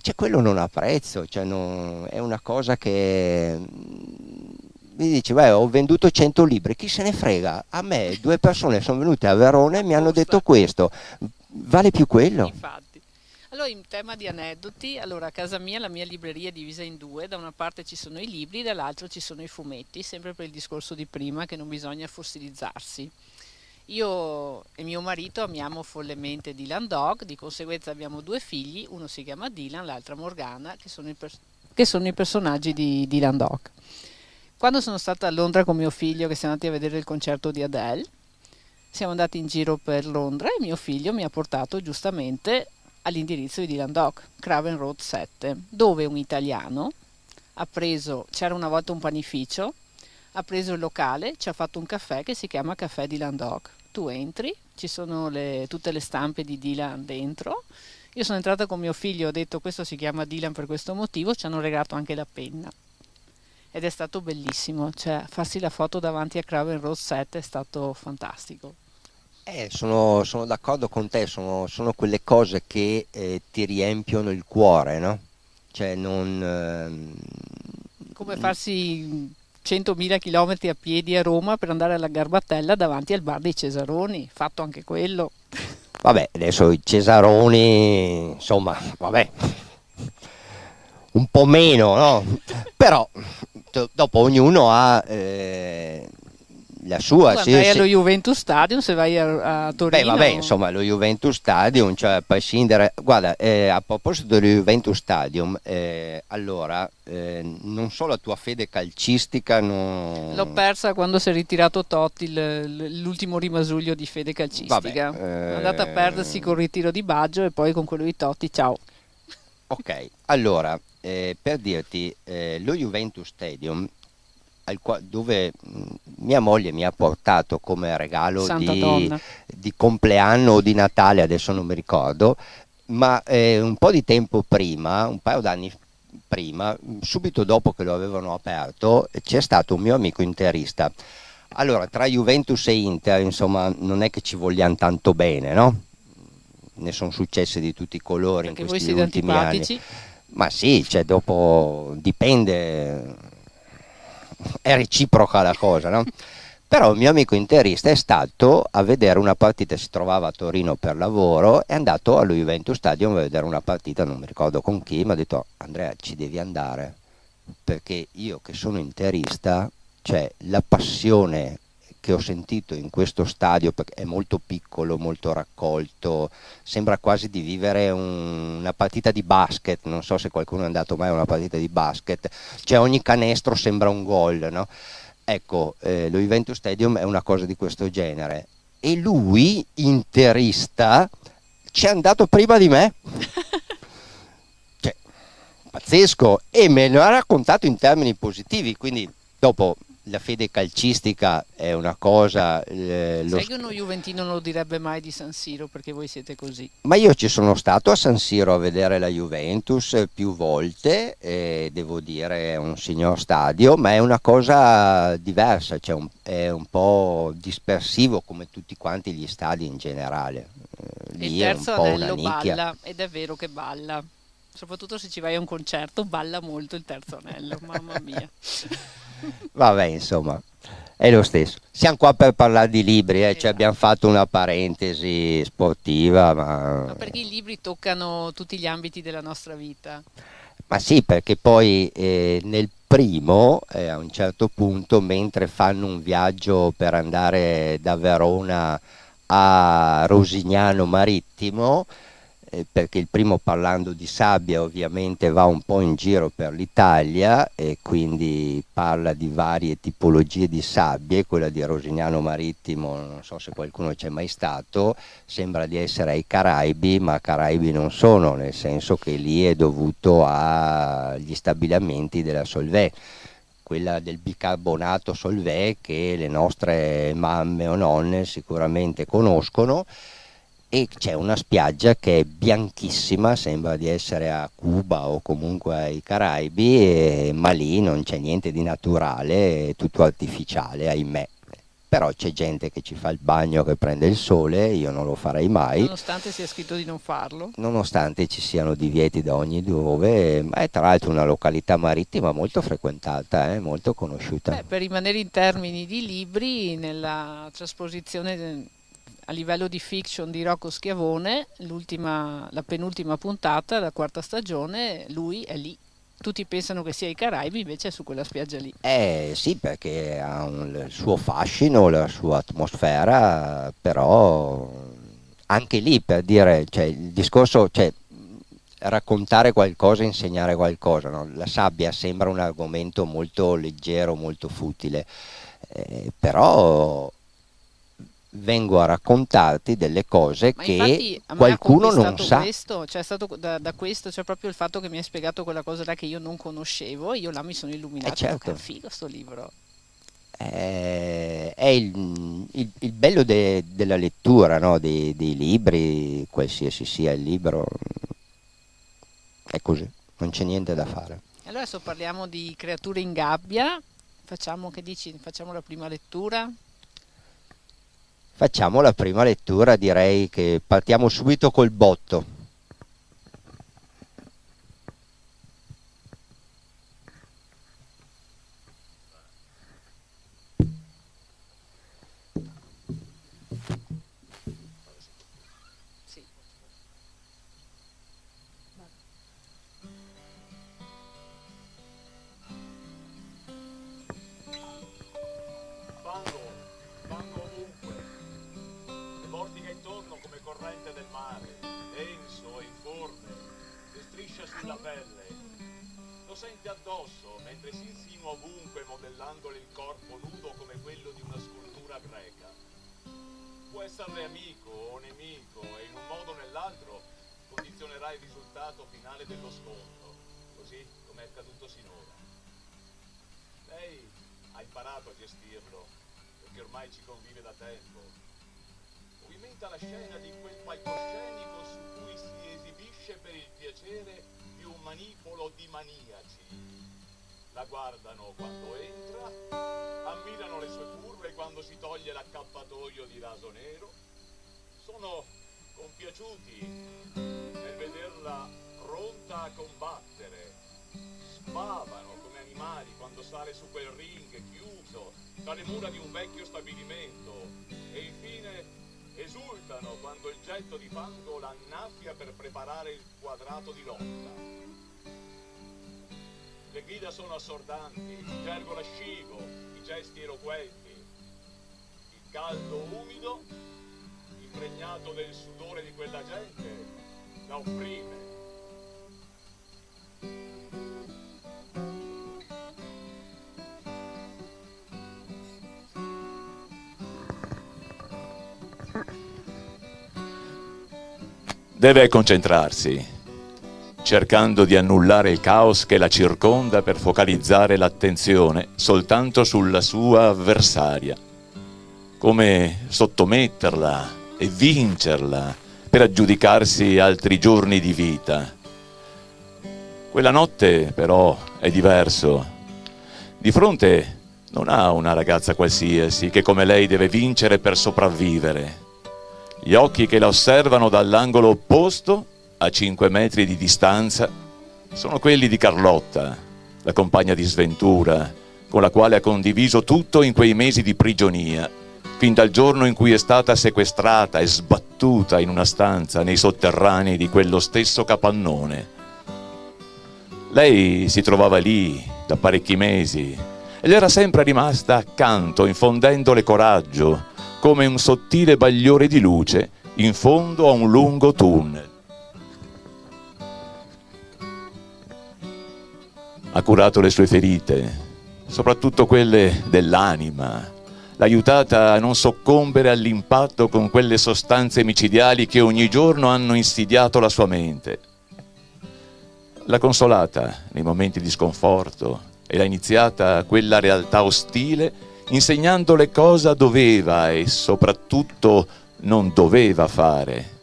Cioè, quello non ha prezzo, cioè è una cosa che mi dice, beh, ho venduto 100 libri, chi se ne frega? A me 2 persone sono venute a Verona e mi hanno detto questo, vale più quello. Infatti. Allora, in tema di aneddoti, allora a casa mia la mia libreria è divisa in due, da una parte ci sono i libri, dall'altro ci sono i fumetti, sempre per il discorso di prima che non bisogna fossilizzarsi. Io e mio marito amiamo follemente Dylan Dog, di conseguenza abbiamo 2 figli, uno si chiama Dylan, l'altra Morgana, che sono i personaggi di Dylan Dog. Quando sono stata a Londra con mio figlio, che siamo andati a vedere il concerto di Adele, siamo andati in giro per Londra e mio figlio mi ha portato giustamente all'indirizzo di Dylan Dog, Craven Road 7, dove un italiano c'era una volta un panificio, ha preso il locale, ci ha fatto un caffè che si chiama Caffè Dylan Dog. Tu entri, ci sono tutte le stampe di Dylan dentro. Io sono entrata con mio figlio, ho detto questo si chiama Dylan per questo motivo, ci hanno regalato anche la penna. Ed è stato bellissimo, cioè farsi la foto davanti a Craven Road 7 è stato fantastico. Sono d'accordo con te, sono quelle cose che ti riempiono il cuore, no? Cioè Come farsi 100.000 chilometri a piedi a Roma per andare alla Garbatella davanti al bar dei Cesaroni, fatto anche quello. Vabbè, adesso i Cesaroni, insomma, vabbè, un po' meno, no? Però dopo ognuno ha la sua. Tu andai allo Juventus Stadium, se vai a Torino. Beh, vabbè, insomma, lo Juventus Stadium, cioè a prescindere. Guarda, a proposito dello Juventus Stadium, allora, non so la tua fede calcistica. L'ho persa quando si è ritirato Totti, l'ultimo rimasuglio di fede calcistica. È andata a perdersi col ritiro di Baggio e poi con quello di Totti, ciao. Ok, allora, per dirti, lo Juventus Stadium, dove mia moglie mi ha portato come regalo di compleanno o di Natale, adesso non mi ricordo, ma un po' di tempo prima, un paio d'anni prima, subito dopo che lo avevano aperto, c'è stato un mio amico interista. Allora, tra Juventus e Inter, insomma, non è che ci vogliamo tanto bene, no? Ne sono successe di tutti i colori in questi ultimi anni. Ma sì, cioè dopo dipende, è reciproca la cosa, no? Però il mio amico interista è stato a vedere una partita, si trovava a Torino per lavoro, è andato allo Juventus Stadium a vedere una partita, non mi ricordo con chi, mi ha detto Andrea ci devi andare, perché io che sono interista, cioè la passione che ho sentito in questo stadio, perché è molto piccolo, molto raccolto, sembra quasi di vivere una partita di basket, non so se qualcuno è andato mai a una partita di basket, cioè ogni canestro sembra un gol, no? Ecco, lo Juventus Stadium è una cosa di questo genere e lui, interista, ci è andato prima di me. Cioè, pazzesco, e me lo ha raccontato in termini positivi, quindi dopo la fede calcistica è una cosa. Sai che uno juventino non lo direbbe mai di San Siro perché voi siete così. Ma io ci sono stato a San Siro a vedere la Juventus più volte, e devo dire è un signor stadio, ma è una cosa diversa, cioè è un po' dispersivo come tutti quanti gli stadi in generale. Il terzo anello balla, ed è vero che balla, soprattutto se ci vai a un concerto balla molto il terzo anello, mamma mia. Vabbè, insomma, è lo stesso. Siamo qua per parlare di libri, Esatto. Cioè abbiamo fatto una parentesi sportiva, Ma perché i libri toccano tutti gli ambiti della nostra vita. Ma sì, perché poi nel primo, a un certo punto, mentre fanno un viaggio per andare da Verona a Rosignano Marittimo, perché il primo, parlando di sabbia, ovviamente va un po' in giro per l'Italia e quindi parla di varie tipologie di sabbie. Quella di Rosignano Marittimo, non so se qualcuno c'è mai stato, sembra di essere ai Caraibi, ma Caraibi non sono, nel senso che lì è dovuto agli stabilimenti della Solvay, quella del bicarbonato Solvay che le nostre mamme o nonne sicuramente conoscono. E c'è una spiaggia che è bianchissima, sembra di essere a Cuba o comunque ai Caraibi, ma lì non c'è niente di naturale, è tutto artificiale, ahimè. però c'è gente che ci fa il bagno, che prende il sole, io non lo farei mai. Nonostante sia scritto di non farlo. Nonostante ci siano divieti da ogni dove, ma è tra l'altro una località marittima molto frequentata, molto conosciuta. Beh, per rimanere in termini di libri, nella trasposizione a livello di fiction di Rocco Schiavone, la penultima puntata, la quarta stagione, lui è lì. Tutti pensano che sia ai Caraibi, invece è su quella spiaggia lì. Sì, perché ha il suo fascino, la sua atmosfera, però anche lì, per dire, cioè, il discorso, cioè, raccontare qualcosa, insegnare qualcosa, no? La sabbia sembra un argomento molto leggero, molto futile, però vengo a raccontarti delle cose Ma che infatti a me qualcuno ha non sa. questo, cioè è stato da questo, cioè proprio il fatto che mi hai spiegato quella cosa là che io non conoscevo, io là mi sono illuminato, Certo. che figo sto libro. È il bello della lettura, no? dei libri, qualsiasi sia il libro, è così, non c'è niente da fare. Allora adesso parliamo di creature in gabbia, che dici, facciamo la prima lettura? Facciamo la prima lettura, direi che partiamo subito col botto. Sì. Fango ovunque, e vortica intorno come corrente del mare, denso e informe, che striscia sulla pelle. Lo sente addosso, mentre si insinua ovunque, modellandole il corpo nudo come quello di una scultura greca. Può esserle amico o nemico, e in un modo o nell'altro condizionerà il risultato finale dello scontro, così come è accaduto sinora. Lei ha imparato a gestirlo, perché ormai ci convive da tempo. Movimenta la scena di quel palcoscenico su cui si esibisce per il piacere di un manipolo di maniaci. La guardano quando entra, ammirano le sue curve quando si toglie l'accappatoio di raso nero, sono compiaciuti nel vederla pronta a combattere, spavano come animali quando sale su quel ring chiuso tra le mura di un vecchio stabilimento e infine esultano quando il getto di fango la annaffia per preparare il quadrato di lotta. Le grida sono assordanti, il gergo lascivo, i gesti eloquenti, il caldo umido, impregnato del sudore di quella gente, la opprime. Deve concentrarsi, cercando di annullare il caos che la circonda per focalizzare l'attenzione soltanto sulla sua avversaria. Come sottometterla e vincerla per aggiudicarsi altri giorni di vita. Quella notte, però, è diverso. Di fronte non ha una ragazza qualsiasi che come lei deve vincere per sopravvivere. Gli occhi che la osservano dall'angolo opposto, a 5 metri di distanza, sono quelli di Carlotta, la compagna di sventura, con la quale ha condiviso tutto in quei mesi di prigionia, fin dal giorno in cui è stata sequestrata e sbattuta in una stanza nei sotterranei di quello stesso capannone. Lei si trovava lì da parecchi mesi e le era sempre rimasta accanto, infondendole coraggio, come un sottile bagliore di luce in fondo a un lungo tunnel. Ha curato le sue ferite, soprattutto quelle dell'anima, l'ha aiutata a non soccombere all'impatto con quelle sostanze micidiali che ogni giorno hanno insidiato la sua mente. L'ha consolata nei momenti di sconforto e l'ha iniziata quella realtà ostile insegnandole cosa doveva e soprattutto non doveva fare.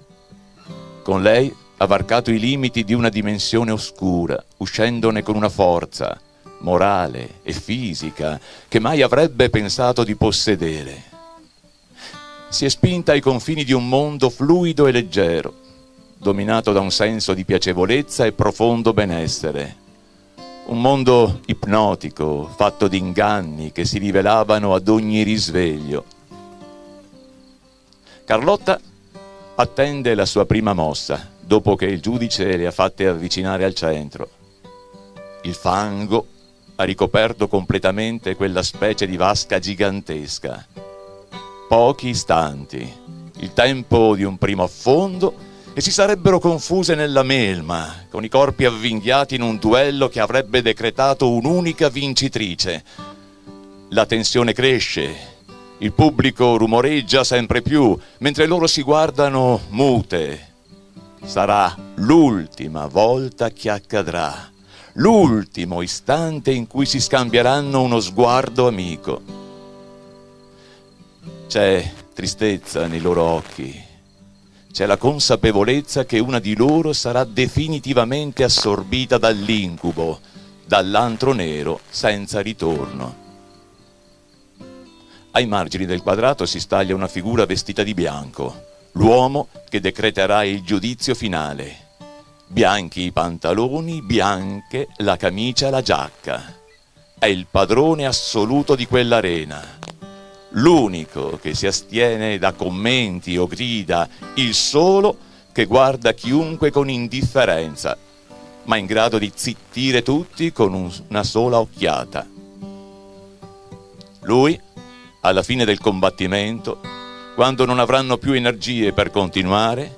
Con lei ha varcato i limiti di una dimensione oscura, uscendone con una forza morale e fisica che mai avrebbe pensato di possedere. si è spinta ai confini di un mondo fluido e leggero, dominato da un senso di piacevolezza e profondo benessere. Un mondo ipnotico, fatto di inganni che si rivelavano ad ogni risveglio. Carlotta attende la sua prima mossa, dopo che il giudice le ha fatte avvicinare al centro. Il fango ha ricoperto completamente quella specie di vasca gigantesca. Pochi istanti, il tempo di un primo affondo, e si sarebbero confuse nella melma, con i corpi avvinghiati in un duello che avrebbe decretato un'unica vincitrice. La tensione cresce, il pubblico rumoreggia sempre più, mentre loro si guardano mute. Sarà l'ultima volta che accadrà, l'ultimo istante in cui si scambieranno uno sguardo amico. C'è tristezza nei loro occhi, c'è la consapevolezza che una di loro sarà definitivamente assorbita dall'incubo, dall'antro nero senza ritorno. Ai margini del quadrato si staglia una figura vestita di bianco, l'uomo che decreterà il giudizio finale. Bianchi i pantaloni, bianche la camicia e la giacca. È il padrone assoluto di quell'arena. L'unico che si astiene da commenti o grida, il solo che guarda chiunque con indifferenza, ma in grado di zittire tutti con una sola occhiata. Lui, alla fine del combattimento, quando non avranno più energie per continuare,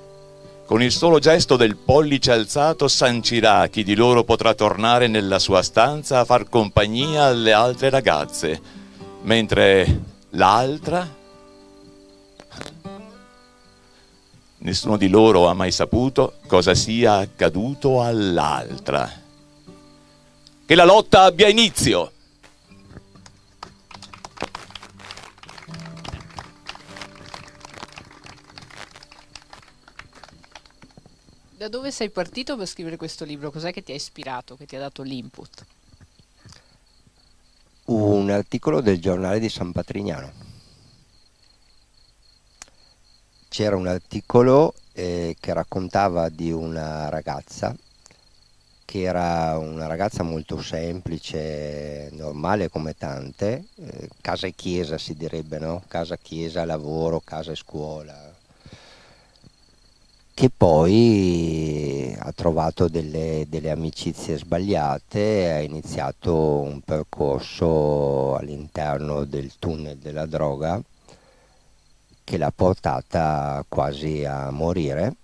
con il solo gesto del pollice alzato sancirà chi di loro potrà tornare nella sua stanza a far compagnia alle altre ragazze, mentre l'altra, nessuno di loro ha mai saputo cosa sia accaduto all'altra. Che la lotta abbia inizio! Da dove sei partito per scrivere questo libro? Cos'è che ti ha ispirato, che ti ha dato l'input? Un articolo del giornale di San Patrignano. C'era un articolo che raccontava di una ragazza che era una ragazza molto semplice, normale come tante, casa e chiesa si direbbe, no? Casa, chiesa, lavoro, casa e scuola, che poi ha trovato delle amicizie sbagliate, ha iniziato un percorso all'interno del tunnel della droga che l'ha portata quasi a morire.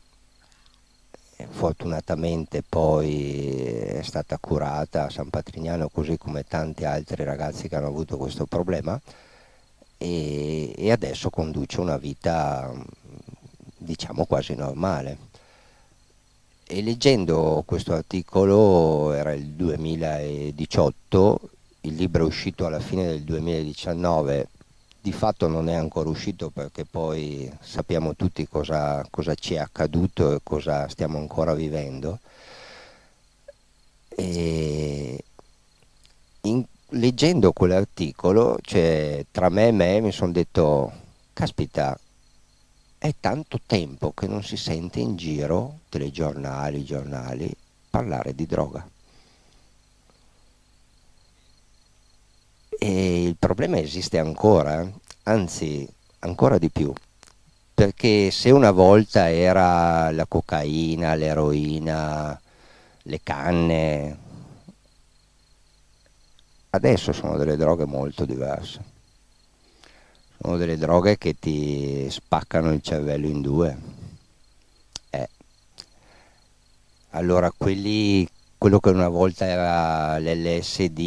Fortunatamente poi è stata curata a San Patrignano, così come tanti altri ragazzi che hanno avuto questo problema, e adesso conduce una vita, diciamo, quasi normale. E leggendo questo articolo, era il 2018, il libro è uscito alla fine del 2019, di fatto non è ancora uscito perché poi sappiamo tutti cosa ci è accaduto e cosa stiamo ancora vivendo. E leggendo quell'articolo, cioè, tra me e me mi sono detto, caspita, è tanto tempo che non si sente in giro, telegiornali, giornali, parlare di droga. E il problema esiste ancora, anzi ancora di più, perché se una volta era la cocaina, l'eroina, le canne, adesso sono delle droghe molto diverse. Sono delle droghe che ti spaccano il cervello in due. Allora quello che una volta era l'LSD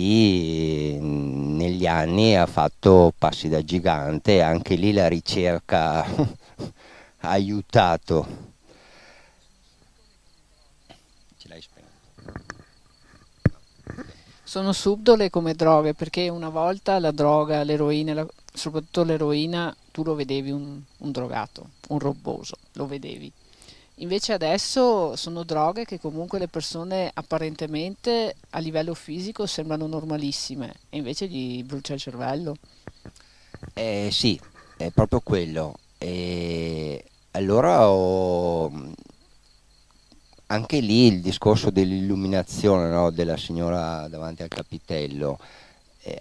negli anni ha fatto passi da gigante, e anche lì la ricerca ha aiutato. Ce l'hai spento? Sono subdole come droghe, perché una volta la droga, l'eroina, soprattutto l'eroina, tu lo vedevi un drogato, un robboso, lo vedevi. Invece adesso sono droghe che comunque le persone apparentemente a livello fisico sembrano normalissime, e invece gli brucia il cervello. Sì, è proprio quello. E allora anche lì il discorso dell'illuminazione, no, della signora davanti al capitello,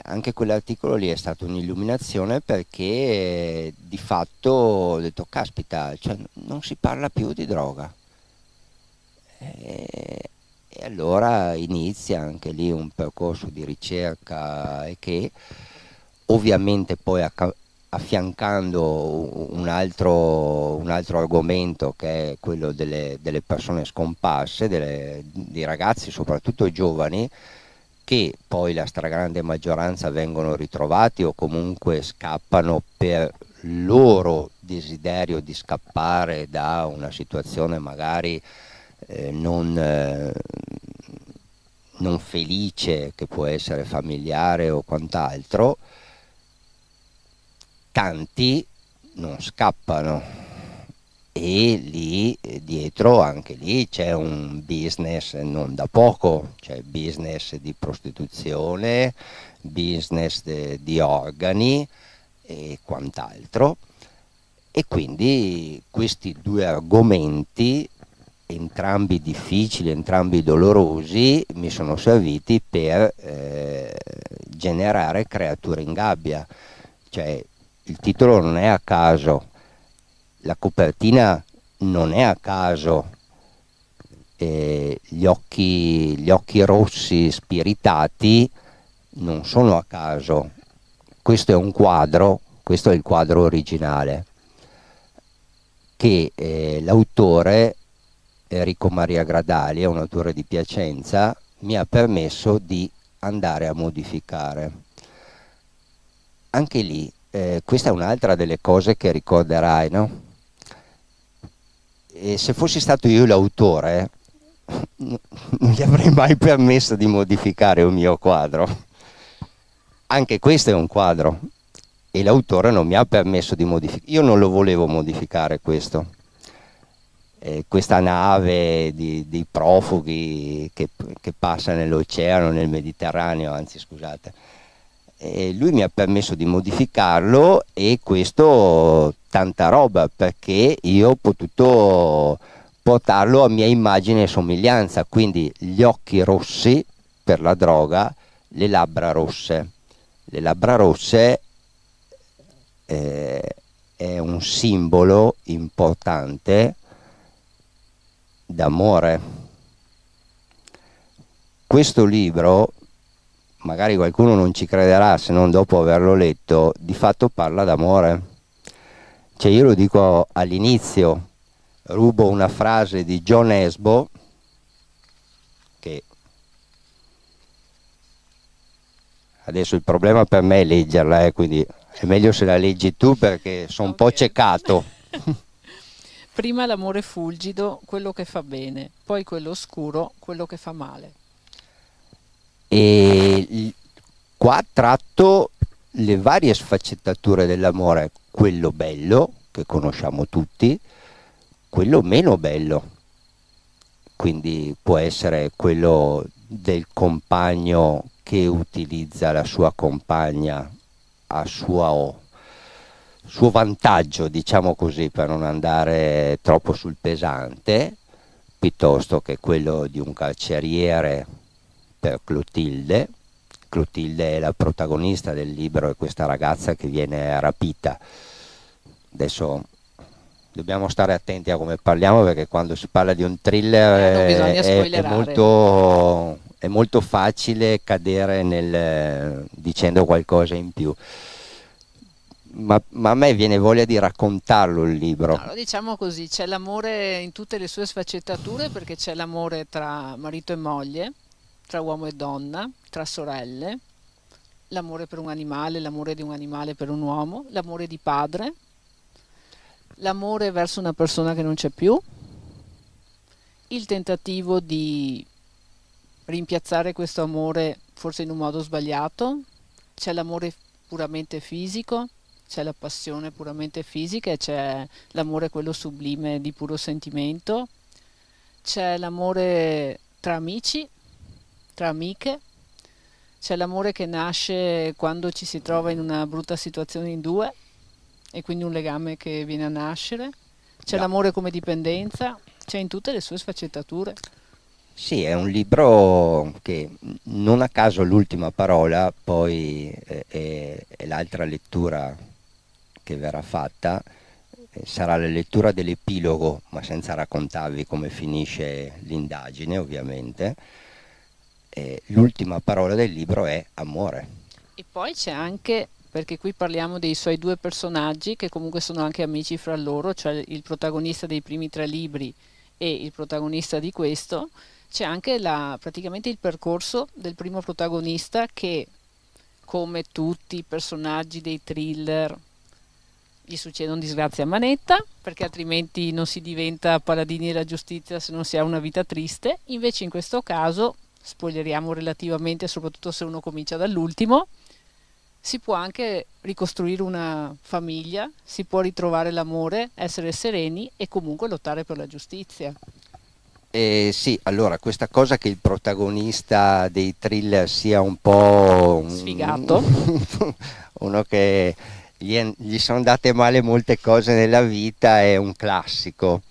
anche quell'articolo lì è stato un'illuminazione, perché di fatto ho detto caspita, cioè, non si parla più di droga. E allora inizia anche lì un percorso di ricerca, e che ovviamente poi affiancando un altro argomento, che è quello delle persone scomparse, dei ragazzi, soprattutto giovani, che poi la stragrande maggioranza vengono ritrovati o comunque scappano per loro desiderio di scappare da una situazione magari non felice, che può essere familiare o quant'altro. Tanti non scappano, e lì dietro, anche lì c'è un business non da poco, c'è business di prostituzione, business di organi e quant'altro. E quindi questi due argomenti, entrambi difficili, entrambi dolorosi, mi sono serviti per generare Creature in gabbia. Cioè, il titolo non è a caso, la copertina non è a caso, gli occhi rossi spiritati non sono a caso. Questo è un quadro, questo è il quadro originale, che l'autore Enrico Maria Gradali, è un autore di Piacenza, mi ha permesso di andare a modificare. Anche lì, questa è un'altra delle cose che ricorderai, no? E se fossi stato io l'autore, non gli avrei mai permesso di modificare un mio quadro. Anche questo è un quadro, e l'autore non mi ha permesso di modificare. Io non lo volevo modificare questo. Questa nave di profughi che passa nell'oceano, nel Mediterraneo, anzi scusate, lui mi ha permesso di modificarlo, e questo tanta roba, perché io ho potuto portarlo a mia immagine e somiglianza, quindi gli occhi rossi per la droga, le labbra rosse. Le labbra rosse è un simbolo importante d'amore. Questo libro, magari qualcuno non ci crederà se non dopo averlo letto, di fatto parla d'amore. Cioè, io lo dico all'inizio, rubo una frase di John Esbo, che adesso il problema per me è leggerla, quindi è meglio se la leggi tu, perché sono un po' ciecato. Prima l'amore fulgido, quello che fa bene, poi quello oscuro, quello che fa male. E qua tratto le varie sfaccettature dell'amore, quello bello, che conosciamo tutti, quello meno bello. Quindi può essere quello del compagno che utilizza la sua compagna a suo vantaggio, diciamo così, per non andare troppo sul pesante, piuttosto che quello di un carceriere per Clotilde. Clotilde è la protagonista del libro, è questa ragazza che viene rapita. Adesso dobbiamo stare attenti a come parliamo, perché quando si parla di un thriller è molto facile cadere dicendo qualcosa in più. Ma a me viene voglia di raccontarlo il libro. No, diciamo così, c'è l'amore in tutte le sue sfaccettature, perché c'è l'amore tra marito e moglie, tra uomo e donna, tra sorelle, l'amore per un animale, l'amore di un animale per un uomo, l'amore di padre, l'amore verso una persona che non c'è più, il tentativo di rimpiazzare questo amore forse in un modo sbagliato, c'è l'amore puramente fisico, c'è la passione puramente fisica, e c'è l'amore quello sublime di puro sentimento, c'è l'amore tra amici, tra amiche, c'è l'amore che nasce quando ci si trova in una brutta situazione in due, e quindi un legame che viene a nascere. C'è No. l'amore come dipendenza, c'è in tutte le sue sfaccettature. Sì, è un libro che non a caso l'ultima parola, poi è l'altra lettura che verrà fatta, sarà la lettura dell'epilogo, ma senza raccontarvi come finisce l'indagine, ovviamente. L'ultima parola del libro è amore. E poi c'è anche, perché qui parliamo dei suoi due personaggi che comunque sono anche amici fra loro, cioè il protagonista dei primi 3 libri e il protagonista di questo, c'è anche praticamente il percorso del primo protagonista che, come tutti i personaggi dei thriller, gli succedono disgrazie a manetta, perché altrimenti non si diventa paladini della giustizia se non si ha una vita triste. Invece in questo caso, spoileriamo relativamente, soprattutto se uno comincia dall'ultimo, si può anche ricostruire una famiglia, si può ritrovare l'amore, essere sereni e comunque lottare per la giustizia. Sì, allora questa cosa che il protagonista dei thriller sia un po' Sfigato. uno che gli sono andate male molte cose nella vita è un classico.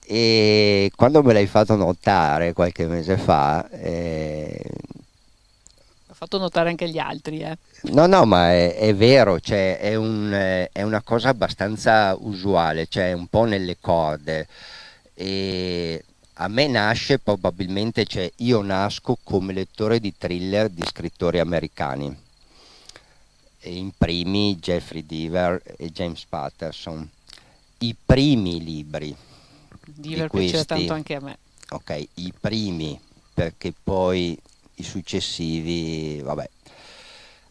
E quando me l'hai fatto notare qualche mese fa, L'ho fatto notare anche agli altri, no, ma è vero, cioè è una cosa abbastanza usuale, cioè un po' nelle corde. E a me nasce probabilmente, cioè io nasco come lettore di thriller di scrittori americani, e in primi Jeffrey Deaver e James Patterson. I primi libri Diver di piaceva questi, tanto anche a me. ok, i primi, perché poi i successivi, vabbè,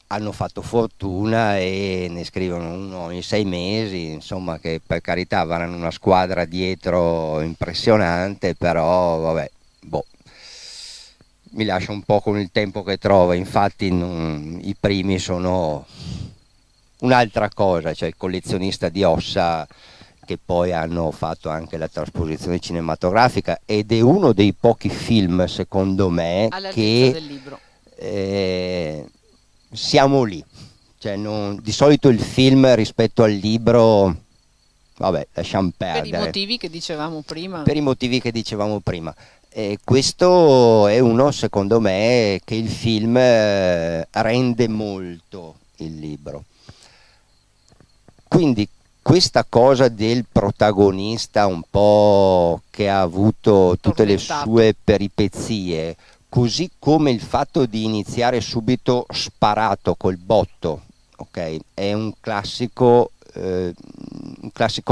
hanno fatto fortuna e ne scrivono uno ogni 6 mesi, insomma, che per carità avranno una squadra dietro impressionante, però vabbè, boh, mi lascia un po' con il tempo che trova. Infatti i primi sono un'altra cosa, cioè il collezionista di ossa, che poi hanno fatto anche la trasposizione cinematografica, ed è uno dei pochi film, secondo me, All'altezza che del libro. siamo lì, cioè di solito il film rispetto al libro, vabbè, lasciamo Per i perdere, motivi che dicevamo prima. per i motivi che dicevamo prima. Questo è uno, secondo me, che il film rende molto il libro. Quindi questa cosa del protagonista un po' che ha avuto tutte le Tormentato. sue peripezie, così come il fatto di iniziare subito sparato col botto, ok? È un classico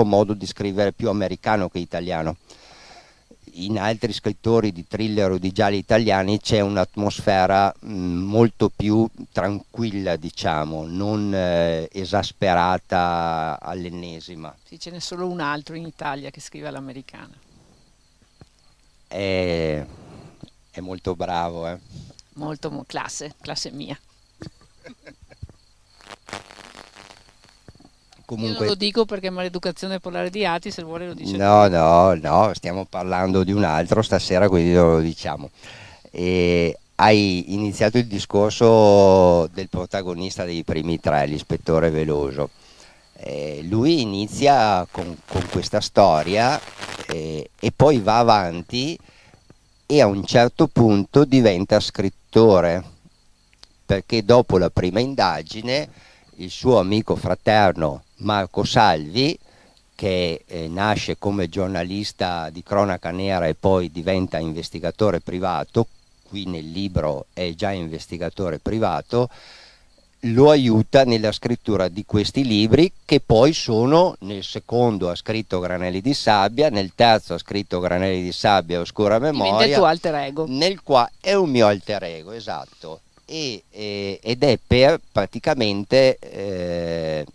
modo di scrivere, più americano che italiano. In altri scrittori di thriller o di gialli italiani c'è un'atmosfera molto più tranquilla, diciamo, non esasperata all'ennesima. Sì, ce n'è solo un altro in Italia che scrive all'americana. È molto bravo, eh. Molto classe mia. Io non Comunque, lo dico perché è maleducazione parlare di Atti, se vuole lo dice. no, stiamo parlando di un altro stasera, quindi non lo diciamo. Hai iniziato il discorso del protagonista dei primi 3, l'ispettore Veloso. Lui inizia con questa storia e poi va avanti e a un certo punto diventa scrittore, perché dopo la prima indagine il suo amico fraterno Marco Salvi, che nasce come giornalista di cronaca nera e poi diventa investigatore privato, qui nel libro è già investigatore privato, lo aiuta nella scrittura di questi libri, che poi sono: nel secondo ha scritto Granelli di sabbia, nel terzo ha scritto Granelli di sabbia e Oscura Diventa il memoria, tuo alter ego. nel qua è un mio alter ego, esatto, ed è per praticamente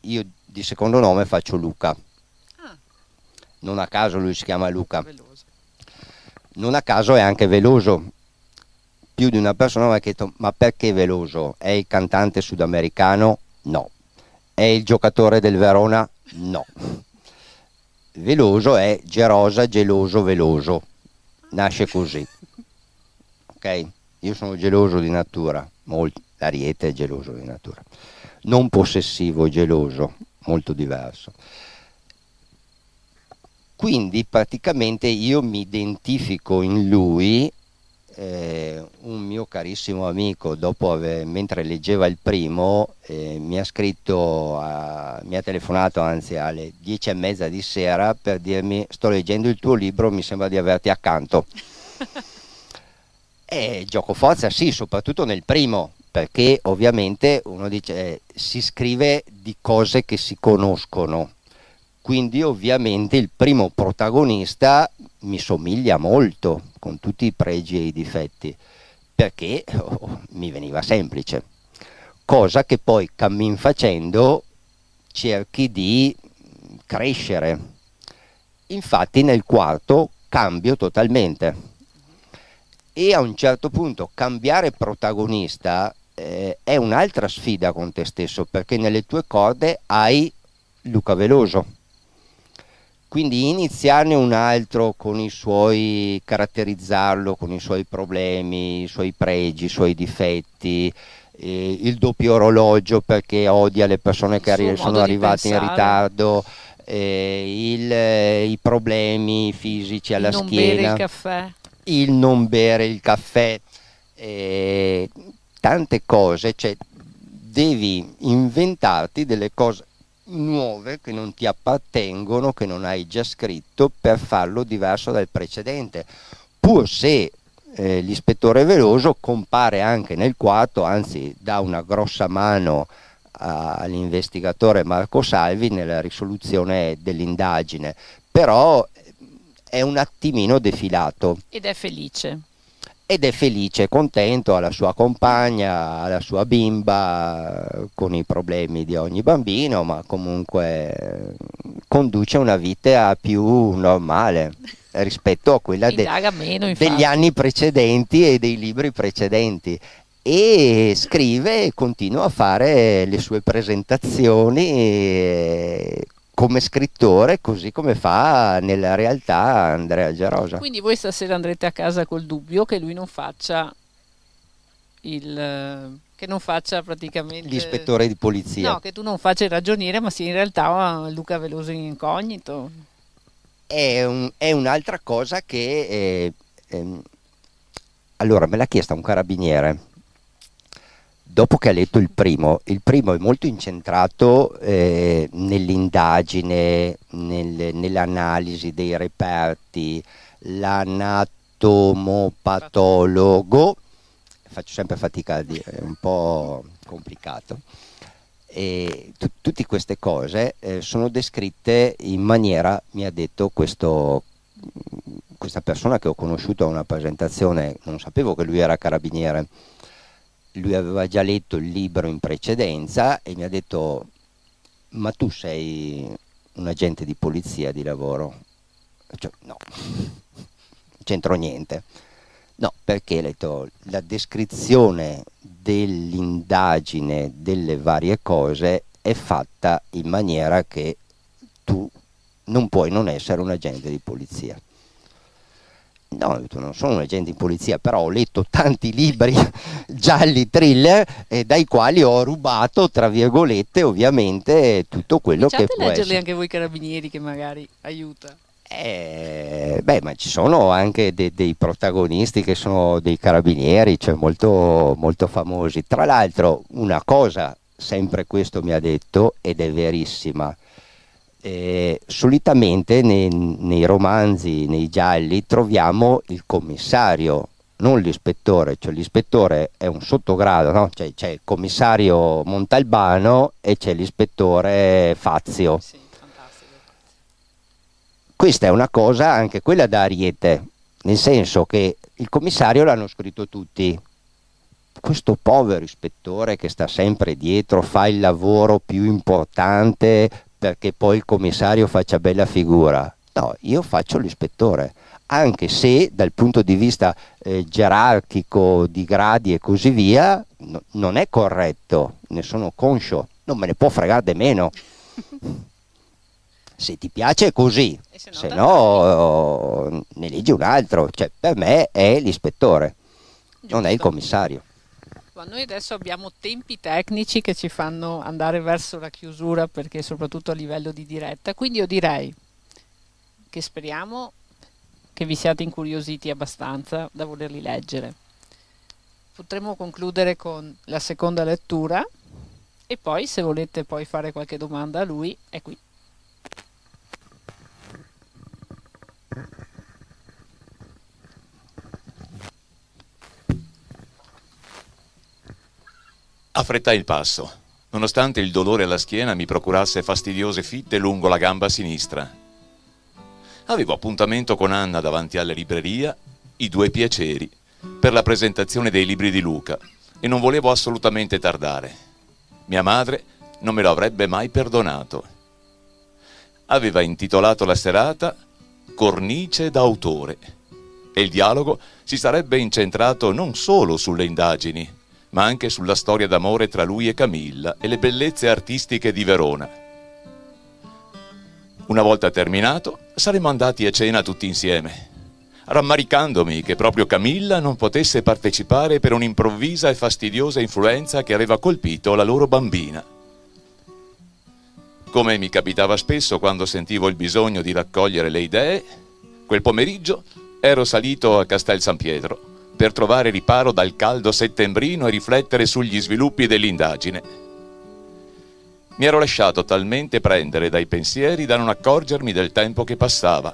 io di secondo nome faccio Luca, Ah, non a caso lui si chiama Luca, Veloso. non a caso è anche Veloso. Più di una persona mi ha detto: ma perché Veloso? È il cantante sudamericano? No. È il giocatore del Verona? No. Veloso è gerosa, geloso, veloso, nasce così, ok? Io sono geloso di natura, molto. L'Ariete è geloso di natura, non possessivo, geloso, molto diverso. Quindi praticamente io mi identifico in lui. Un mio carissimo amico, mentre leggeva il primo, mi ha telefonato anzi alle 10:30 di sera per dirmi: sto leggendo il tuo libro, mi sembra di averti accanto. Gioco forza, sì, soprattutto nel primo, perché ovviamente uno dice si scrive di cose che si conoscono, quindi ovviamente il primo protagonista mi somiglia molto, con tutti i pregi e i difetti, perché mi veniva semplice, cosa che poi cammin facendo cerchi di crescere. Infatti nel quarto cambio totalmente, e a un certo punto cambiare protagonista è un'altra sfida con te stesso, perché nelle tue corde hai Luca Veloso. Quindi iniziarne un altro con caratterizzarlo con i suoi problemi, i suoi pregi, i suoi difetti, il doppio orologio perché odia le persone che sono arrivate in ritardo, i problemi fisici alla schiena, il non bere il caffè, tante cose, cioè devi inventarti delle cose nuove che non ti appartengono, che non hai già scritto, per farlo diverso dal precedente, pur se l'ispettore Veloso compare anche nel quarto, anzi dà una grossa mano all'investigatore Marco Salvi nella risoluzione dell'indagine, però è un attimino defilato. Ed è felice, contento, alla sua compagna, alla sua bimba, con i problemi di ogni bambino, ma comunque conduce una vita più normale rispetto a quella degli anni precedenti e dei libri precedenti, e scrive e continua a fare le sue presentazioni come scrittore, così come fa nella realtà Andrea Gerosa. Quindi voi stasera andrete a casa col dubbio che lui non faccia praticamente l'ispettore di polizia. No, che tu non faccia il ragioniere, ma sia in realtà Luca Veloso in incognito. È un'altra cosa che allora me l'ha chiesta un carabiniere. Dopo che ha letto il primo è molto incentrato nell'indagine, nell'analisi dei reperti, l'anatomopatologo, faccio sempre fatica a dire, è un po' complicato, e tutte queste cose sono descritte in maniera, mi ha detto questa persona che ho conosciuto a una presentazione, non sapevo che lui era carabiniere. Lui aveva già letto il libro in precedenza e mi ha detto: ma tu sei un agente di polizia di lavoro? Cioè, no, non c'entro niente. No, perché ho detto, la descrizione dell'indagine delle varie cose è fatta in maniera che tu non puoi non essere un agente di polizia. No, non sono un agente di polizia, però ho letto tanti libri gialli thriller dai quali ho rubato, tra virgolette, ovviamente tutto quello che può essere. Leggerli anche voi carabinieri, che magari aiuta. Ma ci sono anche dei protagonisti che sono dei carabinieri, cioè molto, molto famosi. Tra l'altro una cosa, sempre questo mi ha detto, ed è verissima. Solitamente nei romanzi, nei gialli, troviamo il commissario, non l'ispettore, cioè l'ispettore è un sottogrado, no? Cioè, c'è il commissario Montalbano e c'è l'ispettore Fazio. Sì, fantastico. Questa è una cosa anche quella da Ariete, nel senso che il commissario l'hanno scritto tutti. Questo povero ispettore che sta sempre dietro fa il lavoro più importante perché poi il commissario faccia bella figura. No, io faccio l'ispettore, anche se dal punto di vista gerarchico, di gradi e così via, non è corretto, ne sono conscio, non me ne può fregare di meno. Se ti piace è così, se no ne leggi un altro, cioè per me è l'ispettore, non è il commissario. Ma noi adesso abbiamo tempi tecnici che ci fanno andare verso la chiusura, perché soprattutto a livello di diretta, quindi io direi che speriamo che vi siate incuriositi abbastanza da volerli leggere. Potremmo concludere con la seconda lettura e poi, se volete poi fare qualche domanda a lui, è qui. Affrettai il passo, nonostante il dolore alla schiena mi procurasse fastidiose fitte lungo la gamba sinistra. Avevo appuntamento con Anna davanti alla libreria I Due Piaceri per la presentazione dei libri di Luca e non volevo assolutamente tardare. Mia madre non me lo avrebbe mai perdonato. Aveva intitolato la serata Cornice d'autore e il dialogo si sarebbe incentrato non solo sulle indagini, ma anche sulla storia d'amore tra lui e Camilla e le bellezze artistiche di Verona. Una volta terminato, saremmo andati a cena tutti insieme, rammaricandomi che proprio Camilla non potesse partecipare per un'improvvisa e fastidiosa influenza che aveva colpito la loro bambina. Come mi capitava spesso quando sentivo il bisogno di raccogliere le idee, quel pomeriggio ero salito a Castel San Pietro per trovare riparo dal caldo settembrino e riflettere sugli sviluppi dell'indagine. Mi ero lasciato talmente prendere dai pensieri da non accorgermi del tempo che passava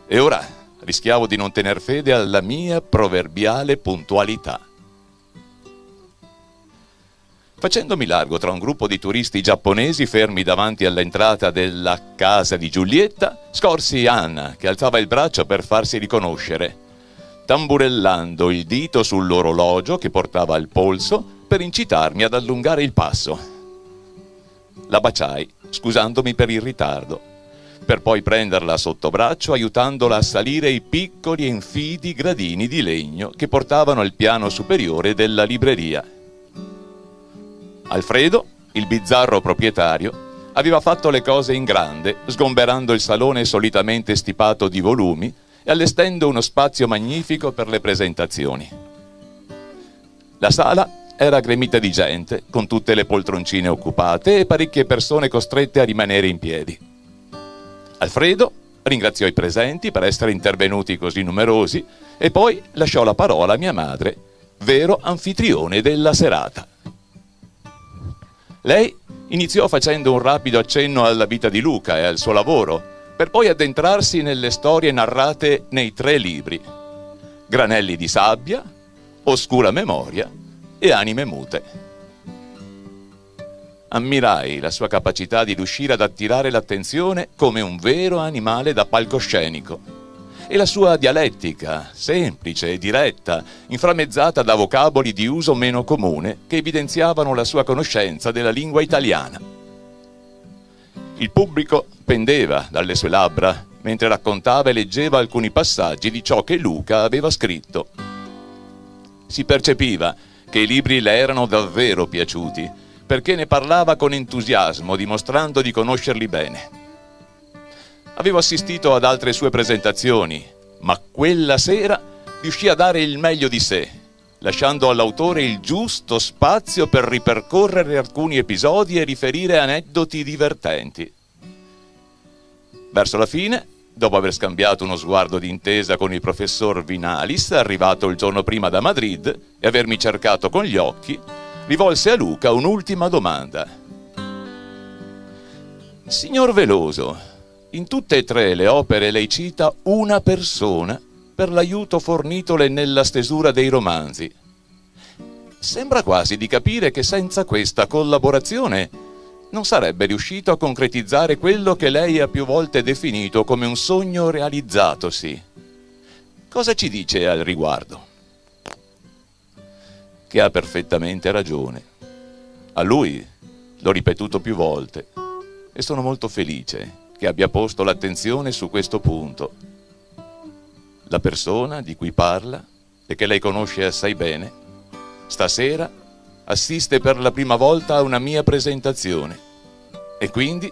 e ora rischiavo di non tener fede alla mia proverbiale puntualità. Facendomi largo tra un gruppo di turisti giapponesi fermi davanti all'entrata della casa di Giulietta, scorsi Anna che alzava il braccio per farsi riconoscere, tamburellando il dito sull'orologio che portava al polso per incitarmi ad allungare il passo. La baciai, scusandomi per il ritardo, per poi prenderla sotto braccio aiutandola a salire i piccoli e infidi gradini di legno che portavano al piano superiore della libreria. Alfredo, il bizzarro proprietario, aveva fatto le cose in grande, sgomberando il salone solitamente stipato di volumi e allestendo uno spazio magnifico per le presentazioni. La sala era gremita di gente, con tutte le poltroncine occupate e parecchie persone costrette a rimanere in piedi. Alfredo ringraziò i presenti per essere intervenuti così numerosi e poi lasciò la parola a mia madre, vero anfitrione della serata. Lei iniziò facendo un rapido accenno alla vita di Luca e al suo lavoro, per poi addentrarsi nelle storie narrate nei 3 libri: Granelli di sabbia, Oscura memoria e Anime mute. Ammirai la sua capacità di riuscire ad attirare l'attenzione come un vero animale da palcoscenico e la sua dialettica, semplice e diretta, inframmezzata da vocaboli di uso meno comune che evidenziavano la sua conoscenza della lingua italiana. Il pubblico pendeva dalle sue labbra mentre raccontava e leggeva alcuni passaggi di ciò che Luca aveva scritto. Si percepiva che i libri le erano davvero piaciuti, perché ne parlava con entusiasmo, dimostrando di conoscerli bene. Avevo assistito ad altre sue presentazioni, ma quella sera riuscì a dare il meglio di sé, lasciando all'autore il giusto spazio per ripercorrere alcuni episodi e riferire aneddoti divertenti. Verso la fine, dopo aver scambiato uno sguardo d'intesa con il professor Vinalis, arrivato il giorno prima da Madrid, e avermi cercato con gli occhi, rivolse a Luca un'ultima domanda. Signor Veloso, in tutte e 3 le opere lei cita una persona per l'aiuto fornitole nella stesura dei romanzi. Sembra quasi di capire che senza questa collaborazione non sarebbe riuscito a concretizzare quello che lei ha più volte definito come un sogno realizzatosi. Cosa ci dice al riguardo? Che ha perfettamente ragione. A lui l'ho ripetuto più volte e sono molto felice che abbia posto l'attenzione su questo punto. La persona di cui parla e che lei conosce assai bene, stasera assiste per la prima volta a una mia presentazione e quindi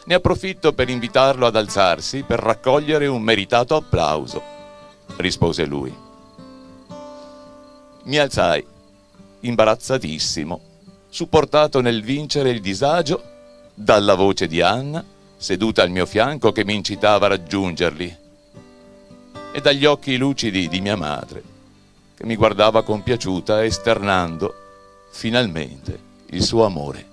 ne approfitto per invitarlo ad alzarsi per raccogliere un meritato applauso, rispose lui. Mi alzai imbarazzatissimo, supportato nel vincere il disagio dalla voce di Anna, seduta al mio fianco, che mi incitava a raggiungerli, e dagli occhi lucidi di mia madre, che mi guardava compiaciuta, esternando finalmente il suo amore.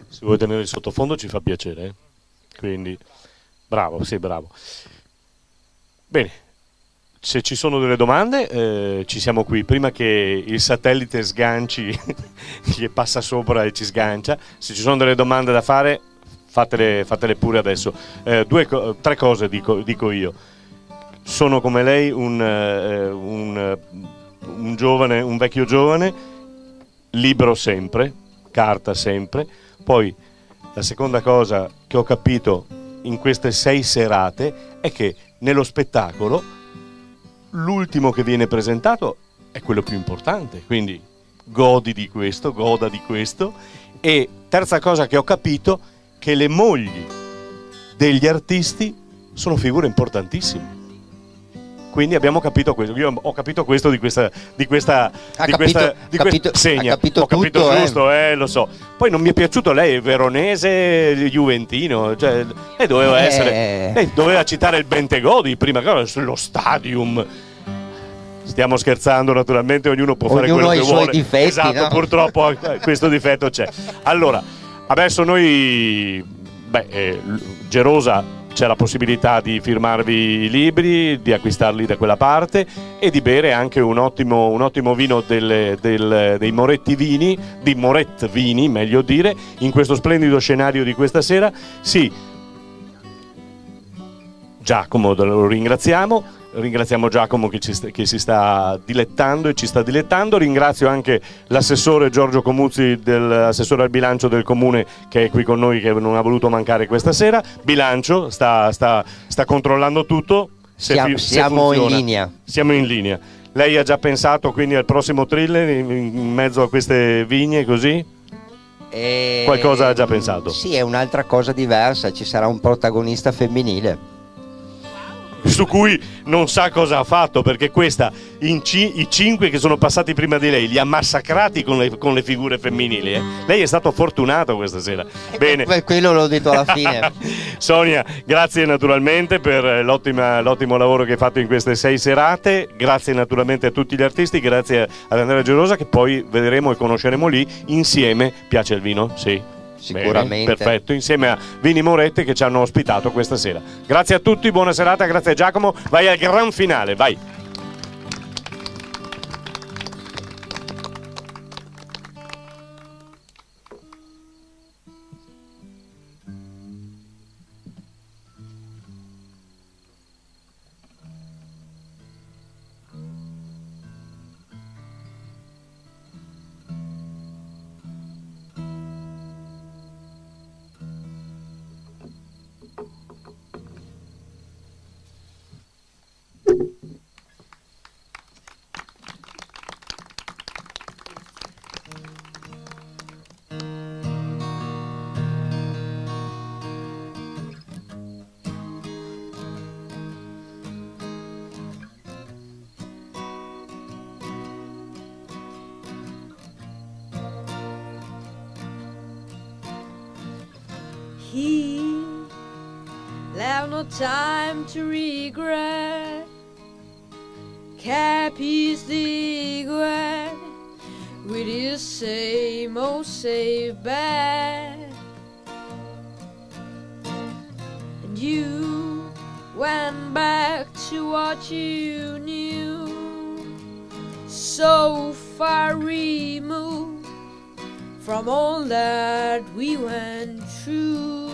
Se vuoi tenere il sottofondo ci fa piacere, eh? Quindi bravo, sì, bravo. Bene, se ci sono delle domande, ci siamo qui. Prima che il satellite sganci, che passa sopra e ci sgancia, se ci sono delle domande da fare, fatele pure adesso. Tre cose dico io. Sono come lei un giovane, un vecchio giovane, libero sempre, carta sempre. Poi la seconda cosa che ho capito in queste 6 serate è che nello spettacolo l'ultimo che viene presentato è quello più importante, quindi goda di questo. E terza cosa che ho capito, che le mogli degli artisti sono figure importantissime. Quindi abbiamo capito questo. Io ho capito questo di questa segna. Ho capito giusto, lo so. Poi non mi è piaciuto, lei è veronese, juventino, cioè lei doveva essere, lei doveva citare il Bentegodi prima, lo Stadium. Stiamo scherzando, naturalmente, ognuno può fare quello che vuole. Difetti, esatto, no? Purtroppo questo difetto c'è. Allora, adesso noi Gerosa c'è la possibilità di firmarvi i libri, di acquistarli da quella parte e di bere anche un ottimo vino dei Moretti Vini, di Moret Vini, meglio dire, in questo splendido scenario di questa sera. Sì, Giacomo lo ringraziamo Giacomo che si sta dilettando e ci sta dilettando. Ringrazio anche l'assessore Giorgio Comuzzi, l'assessore al bilancio del comune, che è qui con noi, che non ha voluto mancare questa sera. Bilancio sta controllando tutto. Siamo in linea. Siamo in linea. Lei ha già pensato quindi al prossimo thriller in mezzo a queste vigne così? Qualcosa ha già pensato? Sì, è un'altra cosa diversa, ci sarà un protagonista femminile su cui non sa cosa ha fatto, perché questa i 5 che sono passati prima di lei li ha massacrati con le figure femminili. Lei è stato fortunato questa sera. Bene, quello l'ho detto alla fine. Sonia, grazie naturalmente per l'ottimo lavoro che hai fatto in queste 6 serate. Grazie naturalmente a tutti gli artisti, grazie ad Andrea Gerosa, che poi vedremo e conosceremo lì insieme. Piace il vino? Sì. Sicuramente. Bene, perfetto, insieme a Vini Moretti che ci hanno ospitato questa sera. Grazie a tutti, buona serata, grazie a Giacomo. Vai al gran finale, vai. He left no time to regret, kept his cigarette with his same old safe bet. And you went back to what you knew, so far removed from all that we went through.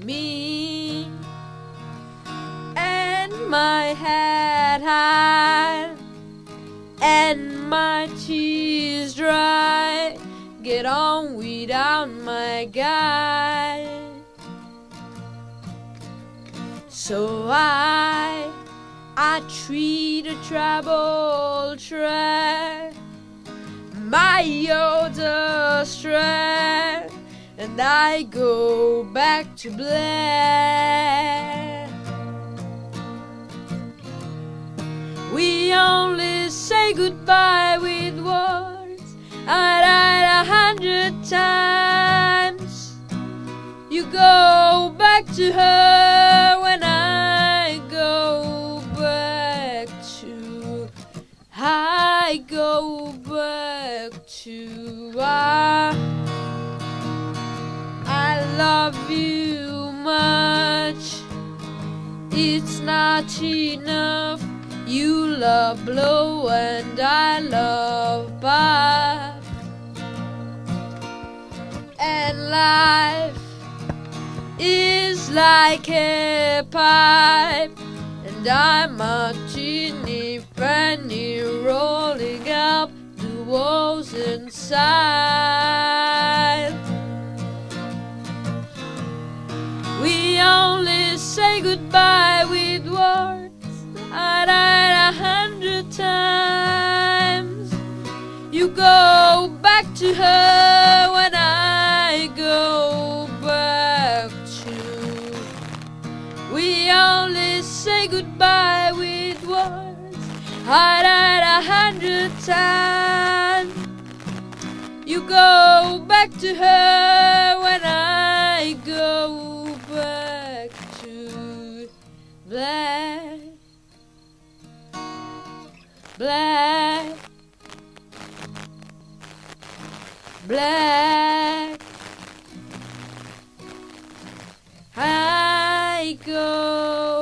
Me and my head high and my tears dry, get on without my guide. So I treat a troubled track my other strength, and I go back to black. We only say goodbye with words. I died 100 times. You go back to her when I go back to. I go back to. I love you much. It's not enough. You love blue and I love bath. And life is like a pipe, and I'm a teeny penny rolling up the walls inside. We only say goodbye with words. I died 100 times. You go back to her when I go back to. We only say goodbye with words. I died 100 times. You go back to her when I go back to black. Black, black, I go